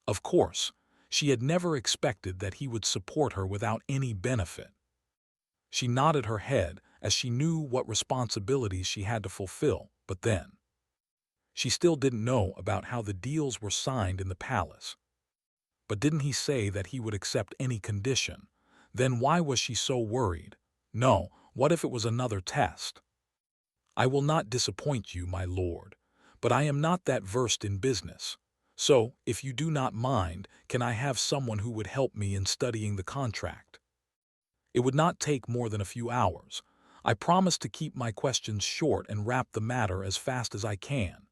Speaker 1: Of course, she had never expected that he would support her without any benefit. She nodded her head as she knew what responsibilities she had to fulfill, but then she still didn't know about how the deals were signed in the palace. But didn't he say that he would accept any condition? Then why was she so worried? No, what if it was another test? I will not disappoint you, my lord, but I am not that versed in business. So, if you do not mind, can I have someone who would help me in studying the contract? It would not take more than a few hours. I promise to keep my questions short and wrap the matter as fast as I can.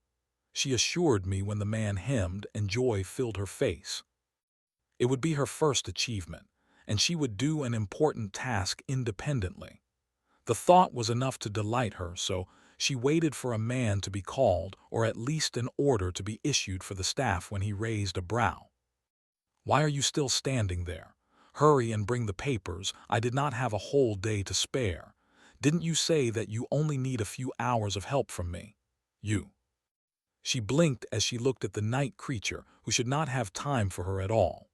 Speaker 1: She assured me when the man hemmed and joy filled her face. It would be her first achievement, and she would do an important task independently. The thought was enough to delight her, so she waited for a man to be called or at least an order to be issued for the staff when he raised a brow. Why are you still standing there? Hurry and bring the papers. I did not have a whole day to spare. Didn't you say that you only need a few hours of help from me? You. She blinked as she looked at the night creature who should not have time for her at all.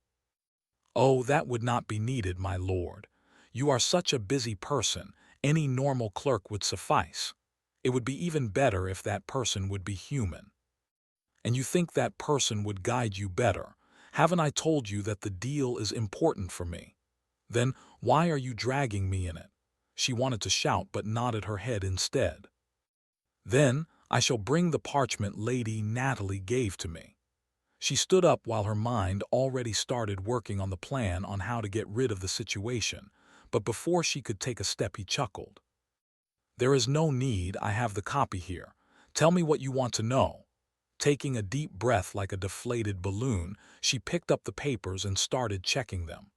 Speaker 1: Oh, that would not be needed, my lord. You are such a busy person, any normal clerk would suffice. It would be even better if that person would be human. And you think that person would guide you better. Haven't I told you that the deal is important for me? Then why are you dragging me in it? She wanted to shout but nodded her head instead. Then I shall bring the parchment Lady Natalie gave to me. She stood up while her mind already started working on the plan on how to get rid of the situation, but before she could take a step he chuckled. There is no need, I have the copy here. Tell me what you want to know. Taking a deep breath like a deflated balloon, she picked up the papers and started checking them.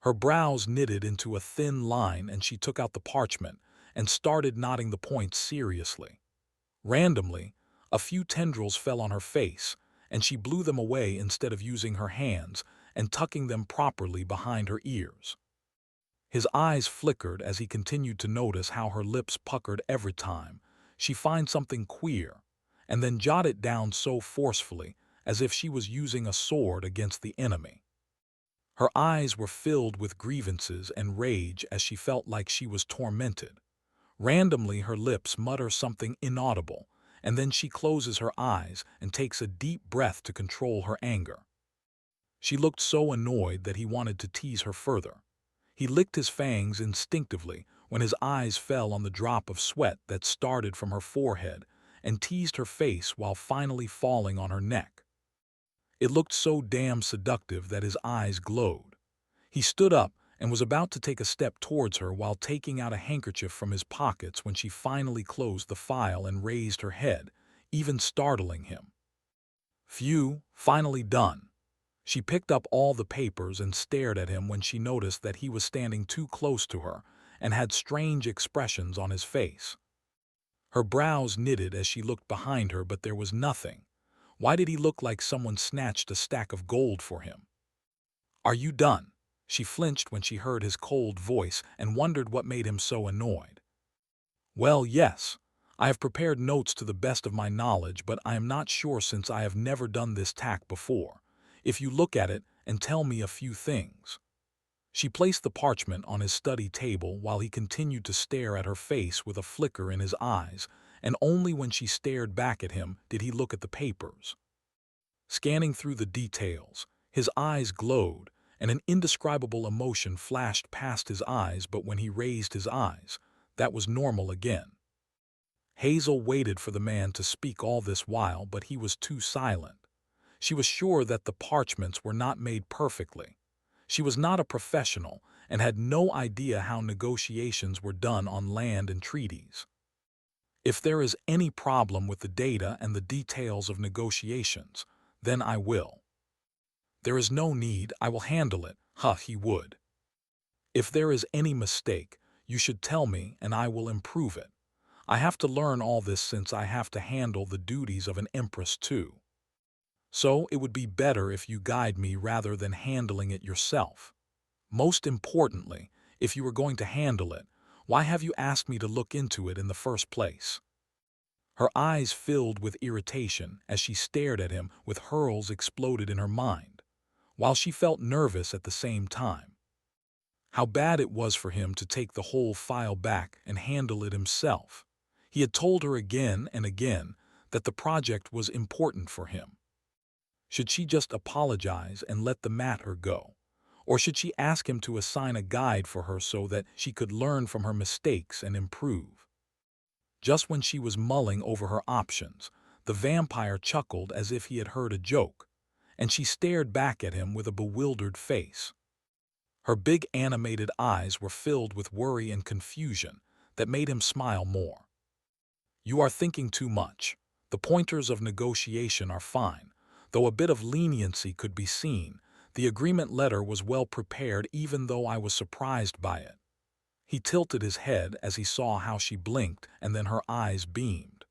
Speaker 1: Her brows knitted into a thin line and she took out the parchment and started knotting the points seriously. Randomly, a few tendrils fell on her face, and she blew them away instead of using her hands and tucking them properly behind her ears. His eyes flickered as he continued to notice how her lips puckered every time she finds something queer, and then jot it down so forcefully as if she was using a sword against the enemy. Her eyes were filled with grievances and rage as she felt like she was tormented. Randomly, her lips mutter something inaudible, and then she closes her eyes and takes a deep breath to control her anger. She looked so annoyed that he wanted to tease her further. He licked his fangs instinctively when his eyes fell on the drop of sweat that started from her forehead and teased her face while finally falling on her neck. It looked so damn seductive that his eyes glowed. He stood up and was about to take a step towards her while taking out a handkerchief from his pockets when she finally closed the file and raised her head, even startling him. Phew, finally done. She picked up all the papers and stared at him when she noticed that he was standing too close to her and had strange expressions on his face. Her brows knitted as she looked behind her, but there was nothing. Why did he look like someone snatched a stack of gold for him? "Are you done?" She flinched when she heard his cold voice and wondered what made him so annoyed. "Well, yes. I have prepared notes to the best of my knowledge, but I am not sure since I have never done this tack before. If you look at it and tell me a few things." She placed the parchment on his study table while he continued to stare at her face with a flicker in his eyes, and only when she stared back at him did he look at the papers. Scanning through the details, his eyes glowed, and an indescribable emotion flashed past his eyes, but when he raised his eyes, that was normal again. Hazel waited for the man to speak all this while, but he was too silent. She was sure that the parchments were not made perfectly. She was not a professional and had no idea how negotiations were done on land and treaties. "If there is any problem with the data and the details of negotiations, then I will." "There is no need, I will handle it." He would. "If there is any mistake, you should tell me and I will improve it. I have to learn all this since I have to handle the duties of an empress too. So it would be better if you guide me rather than handling it yourself. Most importantly, if you are going to handle it, why have you asked me to look into it in the first place?" Her eyes filled with irritation as she stared at him with hurls exploded in her mind, while she felt nervous at the same time. How bad it was for him to take the whole file back and handle it himself. He had told her again and again that the project was important for him. Should she just apologize and let the matter go? Or should she ask him to assign a guide for her so that she could learn from her mistakes and improve? Just when she was mulling over her options, the vampire chuckled as if he had heard a joke, and she stared back at him with a bewildered face. Her big animated eyes were filled with worry and confusion that made him smile more. "You are thinking too much. The pointers of negotiation are fine, though a bit of leniency could be seen. The agreement letter was well prepared even though I was surprised by it." He tilted his head as he saw how she blinked, and then her eyes beamed.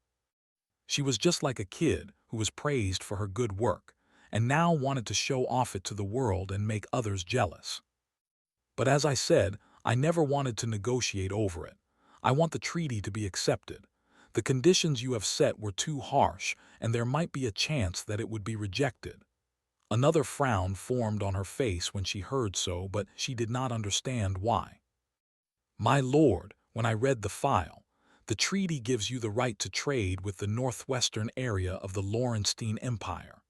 Speaker 1: She was just like a kid who was praised for her good work, and now wanted to show off it to the world and make others jealous. "But as I said, I never wanted to negotiate over it. I want the treaty to be accepted. The conditions you have set were too harsh, and there might be a chance that it would be rejected." Another frown formed on her face when she heard so, but she did not understand why. "My lord, when I read the file, the treaty gives you the right to trade with the northwestern area of the Lorenstein Empire.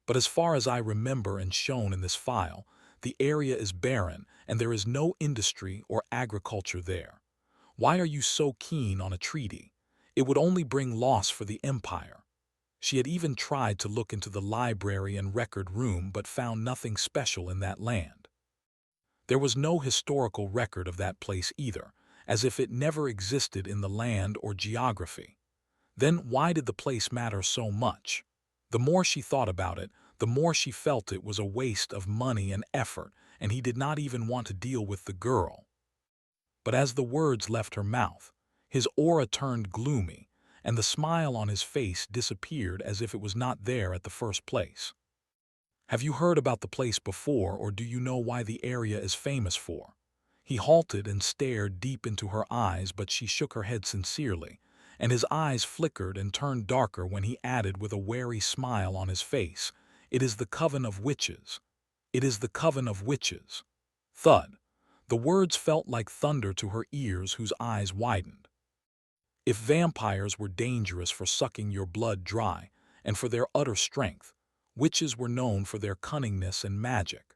Speaker 1: But as far as I remember and shown in this file, the area is barren and there is no industry or agriculture there. Why are you so keen on a treaty? It would only bring loss for the empire." She had even tried to look into the library and record room but found nothing special in that land. There was no historical record of that place either, as if it never existed in the land or geography. Then why did the place matter so much? The more she thought about it, the more she felt it was a waste of money and effort, and he did not even want to deal with the girl. But as the words left her mouth, his aura turned gloomy, and the smile on his face disappeared as if it was not there at the first place. "Have you heard about the place before, or do you know why the area is famous for?" He halted and stared deep into her eyes, but she shook her head sincerely, and his eyes flickered and turned darker when he added with a wary smile on his face, "It is the coven of witches. It is the coven of witches." Thud. The words felt like thunder to her ears, whose eyes widened. If vampires were dangerous for sucking your blood dry and for their utter strength, witches were known for their cunningness and magic.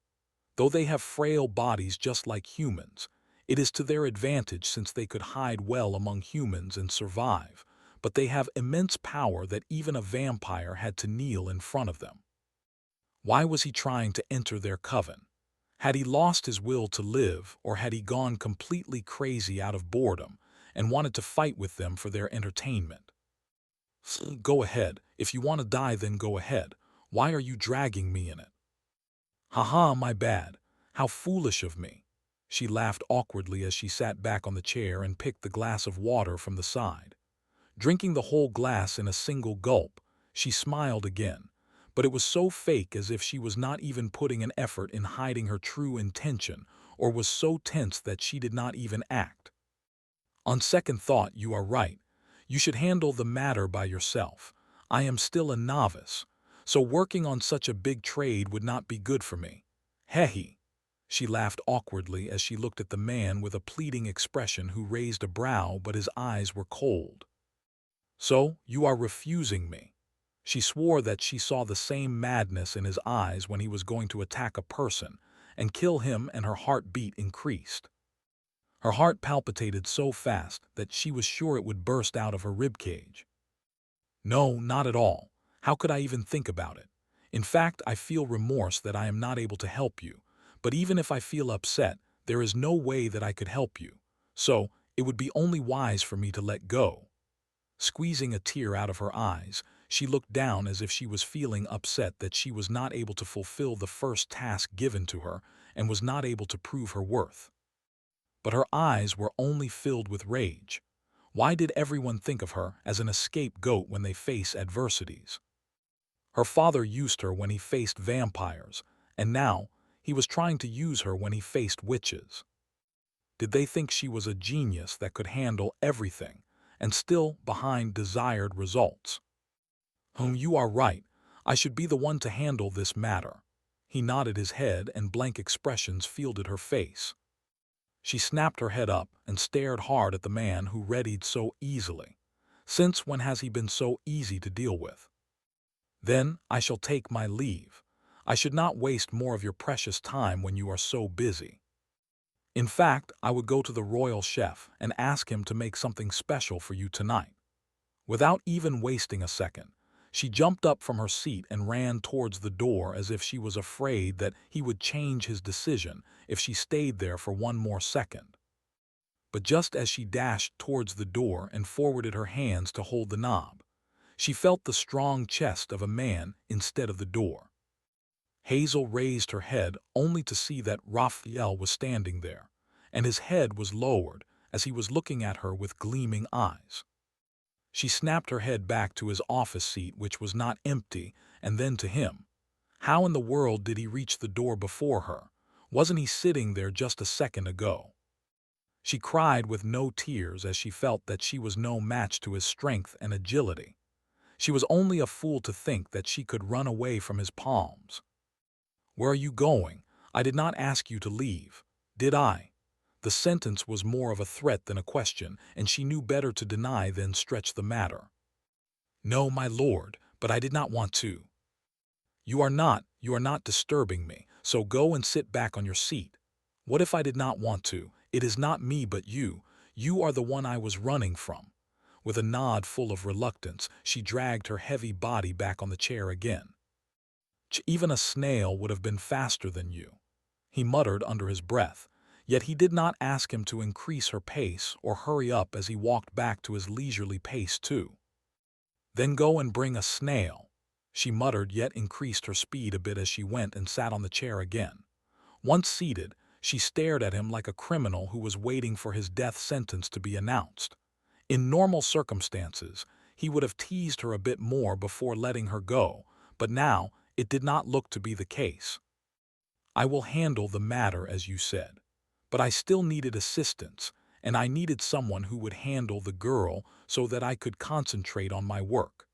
Speaker 1: Though they have frail bodies just like humans, it is to their advantage since they could hide well among humans and survive, but they have immense power that even a vampire had to kneel in front of them. Why was he trying to enter their coven? Had he lost his will to live, or had he gone completely crazy out of boredom and wanted to fight with them for their entertainment? Go ahead. If you want to die, then go ahead. Why are you dragging me in it? Haha, my bad. How foolish of me. She laughed awkwardly as she sat back on the chair and picked the glass of water from the side. Drinking the whole glass in a single gulp, she smiled again, but it was so fake, as if she was not even putting an effort in hiding her true intention, or was so tense that she did not even act. On second thought, you are right. You should handle the matter by yourself. I am still a novice, so working on such a big trade would not be good for me. Hehe. She laughed awkwardly as she looked at the man with a pleading expression, who raised a brow, but his eyes were cold. So, you are refusing me? She swore that she saw the same madness in his eyes when he was going to attack a person and kill him, and her heartbeat increased. Her heart palpitated so fast that she was sure it would burst out of her ribcage. No, not at all. How could I even think about it? In fact, I feel remorse that I am not able to help you, but even if I feel upset, there is no way that I could help you. So, it would be only wise for me to let go. Squeezing a tear out of her eyes, she looked down as if she was feeling upset that she was not able to fulfill the first task given to her and was not able to prove her worth. But her eyes were only filled with rage. Why did everyone think of her as an scapegoat when they face adversities? Her father used her when he faced vampires, and now he was trying to use her when he faced witches. Did they think she was a genius that could handle everything and still behind desired results? You are right. I should be the one to handle this matter. He nodded his head, and blank expressions filled her face. She snapped her head up and stared hard at the man who readied so easily. Since when has he been so easy to deal with? Then I shall take my leave. I should not waste more of your precious time when you are so busy. In fact, I would go to the royal chef and ask him to make something special for you tonight. Without even wasting a second, she jumped up from her seat and ran towards the door, as if she was afraid that he would change his decision if she stayed there for one more second. But just as she dashed towards the door and forwarded her hands to hold the knob, she felt the strong chest of a man instead of the door. Hazel raised her head only to see that Raphael was standing there, and his head was lowered as he was looking at her with gleaming eyes. She snapped her head back to his office seat, which was not empty, and then to him. How in the world did he reach the door before her? Wasn't he sitting there just a second ago? She cried with no tears as she felt that she was no match to his strength and agility. She was only a fool to think that she could run away from his palms. Where are you going? I did not ask you to leave, did I? The sentence was more of a threat than a question, and she knew better to deny than stretch the matter. No, my lord, but I did not want to. You are not disturbing me, so go and sit back on your seat. What if I did not want to? It is not me but you. You are the one I was running from. With a nod full of reluctance, she dragged her heavy body back on the chair again. Even a snail would have been faster than you, he muttered under his breath, yet he did not ask him to increase her pace or hurry up as he walked back to his leisurely pace too. Then go and bring a snail, she muttered, yet increased her speed a bit as she went and sat on the chair again. Once seated, she stared at him like a criminal who was waiting for his death sentence to be announced. In normal circumstances, he would have teased her a bit more before letting her go, but now it did not look to be the case. I will handle the matter as you said, but I still needed assistance, and I needed someone who would handle the girl so that I could concentrate on my work.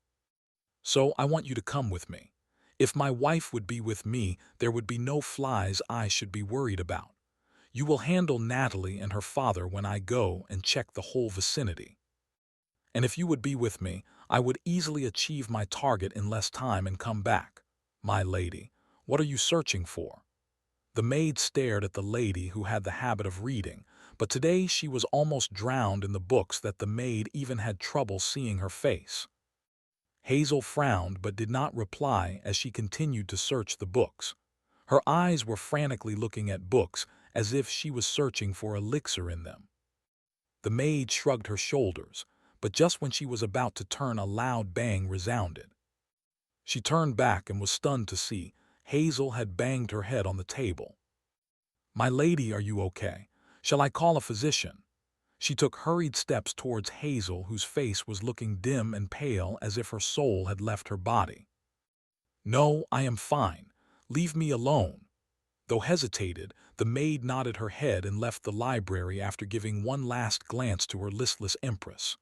Speaker 1: So I want you to come with me. If my wife would be with me, there would be no flies I should be worried about. You will handle Natalie and her father when I go and check the whole vicinity. And if you would be with me, I would easily achieve my target in less time and come back. My lady, what are you searching for? The maid stared at the lady who had the habit of reading, but today she was almost drowned in the books that the maid even had trouble seeing her face. Hazel frowned but did not reply as she continued to search the books. Her eyes were frantically looking at books as if she was searching for elixir in them. The maid shrugged her shoulders, but just when she was about to turn, a loud bang resounded. She turned back and was stunned to see Hazel had banged her head on the table. My lady, are you okay? Shall I call a physician? She took hurried steps towards Hazel, whose face was looking dim and pale as if her soul had left her body. No, I am fine. Leave me alone. Though hesitated, the maid nodded her head and left the library after giving one last glance to her listless empress.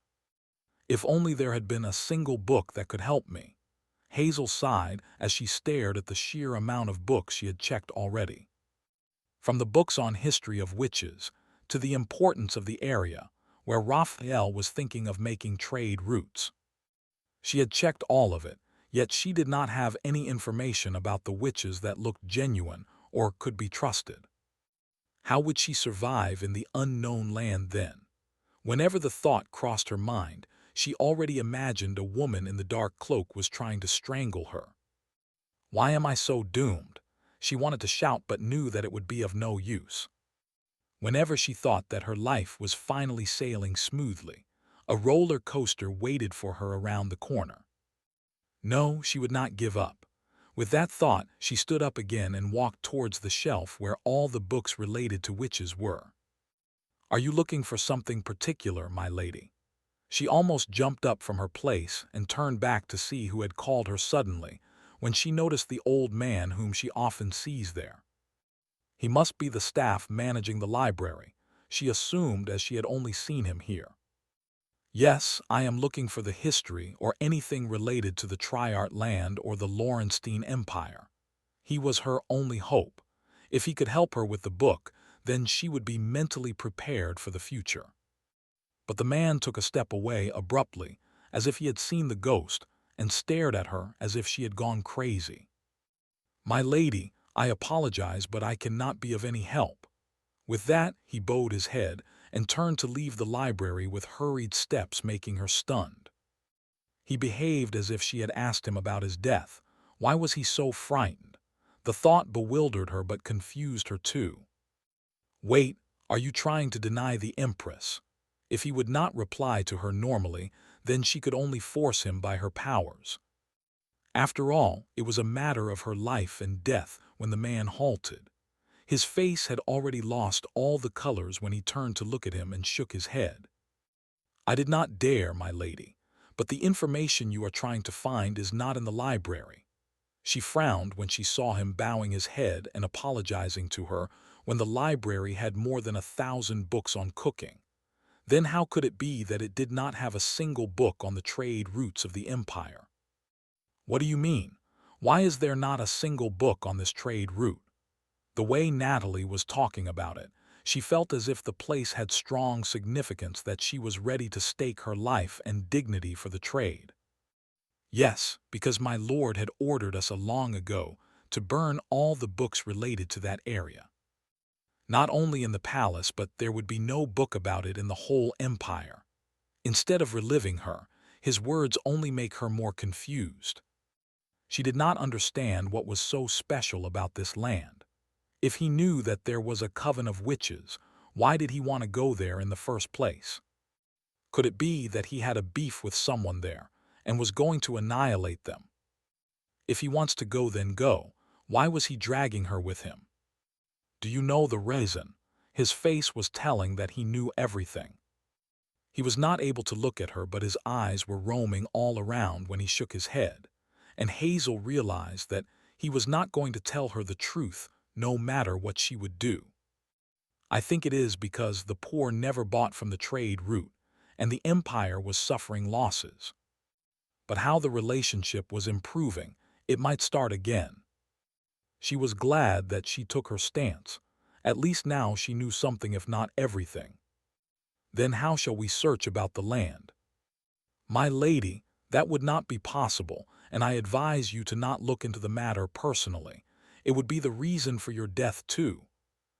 Speaker 1: If only there had been a single book that could help me. Hazel sighed as she stared at the sheer amount of books she had checked already. From the books on history of witches to the importance of the area where Raphael was thinking of making trade routes. She had checked all of it, yet she did not have any information about the witches that looked genuine or could be trusted. How would she survive in the unknown land then? Whenever the thought crossed her mind, she already imagined a woman in the dark cloak was trying to strangle her. Why am I so doomed? She wanted to shout but knew that it would be of no use. Whenever she thought that her life was finally sailing smoothly, a roller coaster waited for her around the corner. No, she would not give up. With that thought, she stood up again and walked towards the shelf where all the books related to witches were. Are you looking for something particular, my lady? She almost jumped up from her place and turned back to see who had called her suddenly when she noticed the old man whom she often sees there. He must be the staff managing the library, she assumed as she had only seen him here. Yes, I am looking for the history or anything related to the Triart land or the Lorenstein Empire. He was her only hope. If he could help her with the book, then she would be mentally prepared for the future. But the man took a step away abruptly, as if he had seen the ghost, and stared at her as if she had gone crazy. My lady, I apologize, but I cannot be of any help. With that, he bowed his head and turned to leave the library with hurried steps, making her stunned. He behaved as if she had asked him about his death. Why was he so frightened? The thought bewildered her but confused her too. Wait, are you trying to deny the Empress? If he would not reply to her normally, then she could only force him by her powers. After all, it was a matter of her life and death when the man halted. His face had already lost all the colors when he turned to look at him and shook his head. I did not dare, my lady, but the information you are trying to find is not in the library. She frowned when she saw him bowing his head and apologizing to her when the library had more than 1,000 books on cooking. Then how could it be that it did not have a single book on the trade routes of the empire? What do you mean? Why is there not a single book on this trade route? The way Natalie was talking about it, she felt as if the place had strong significance, that she was ready to stake her life and dignity for the trade. Yes, because my lord had ordered us long ago to burn all the books related to that area. Not only in the palace, but there would be no book about it in the whole empire. Instead of reliving her, his words only make her more confused. She did not understand what was so special about this land. If he knew that there was a coven of witches, why did he want to go there in the first place? Could it be that he had a beef with someone there and was going to annihilate them? If he wants to go, then go. Why was he dragging her with him? Do you know the reason? His face was telling that he knew everything. He was not able to look at her, but his eyes were roaming all around when he shook his head, and Hazel realized that he was not going to tell her the truth, no matter what she would do. I think it is because the poor never bought from the trade route, and the empire was suffering losses. But how the relationship was improving, it might start again. She was glad that she took her stance, At least now she knew something if not everything. Then how shall we search about the land? My lady, that would not be possible, and I advise you to not look into the matter personally. It would be the reason for your death too.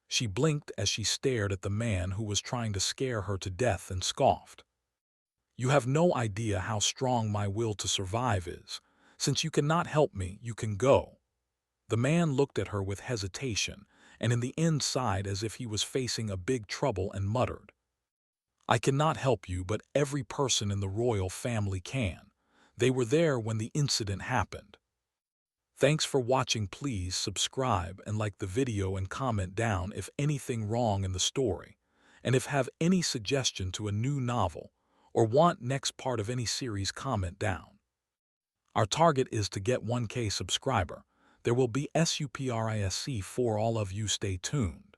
Speaker 1: She blinked as she stared at the man who was trying to scare her to death and scoffed. You have no idea how strong my will to survive is. Since you cannot help me, you can go. The man looked at her with hesitation, and in the end sighed as if he was facing a big trouble and muttered, I cannot help you, but every person in the royal family can. They were there when the incident happened. Thanks for watching. Please subscribe and like the video and comment down if anything wrong in the story. And if have any suggestion to a new novel or want next part of any series, comment down. Our target is to get 1K subscriber. There will be SUPRISC for all of you. Stay tuned.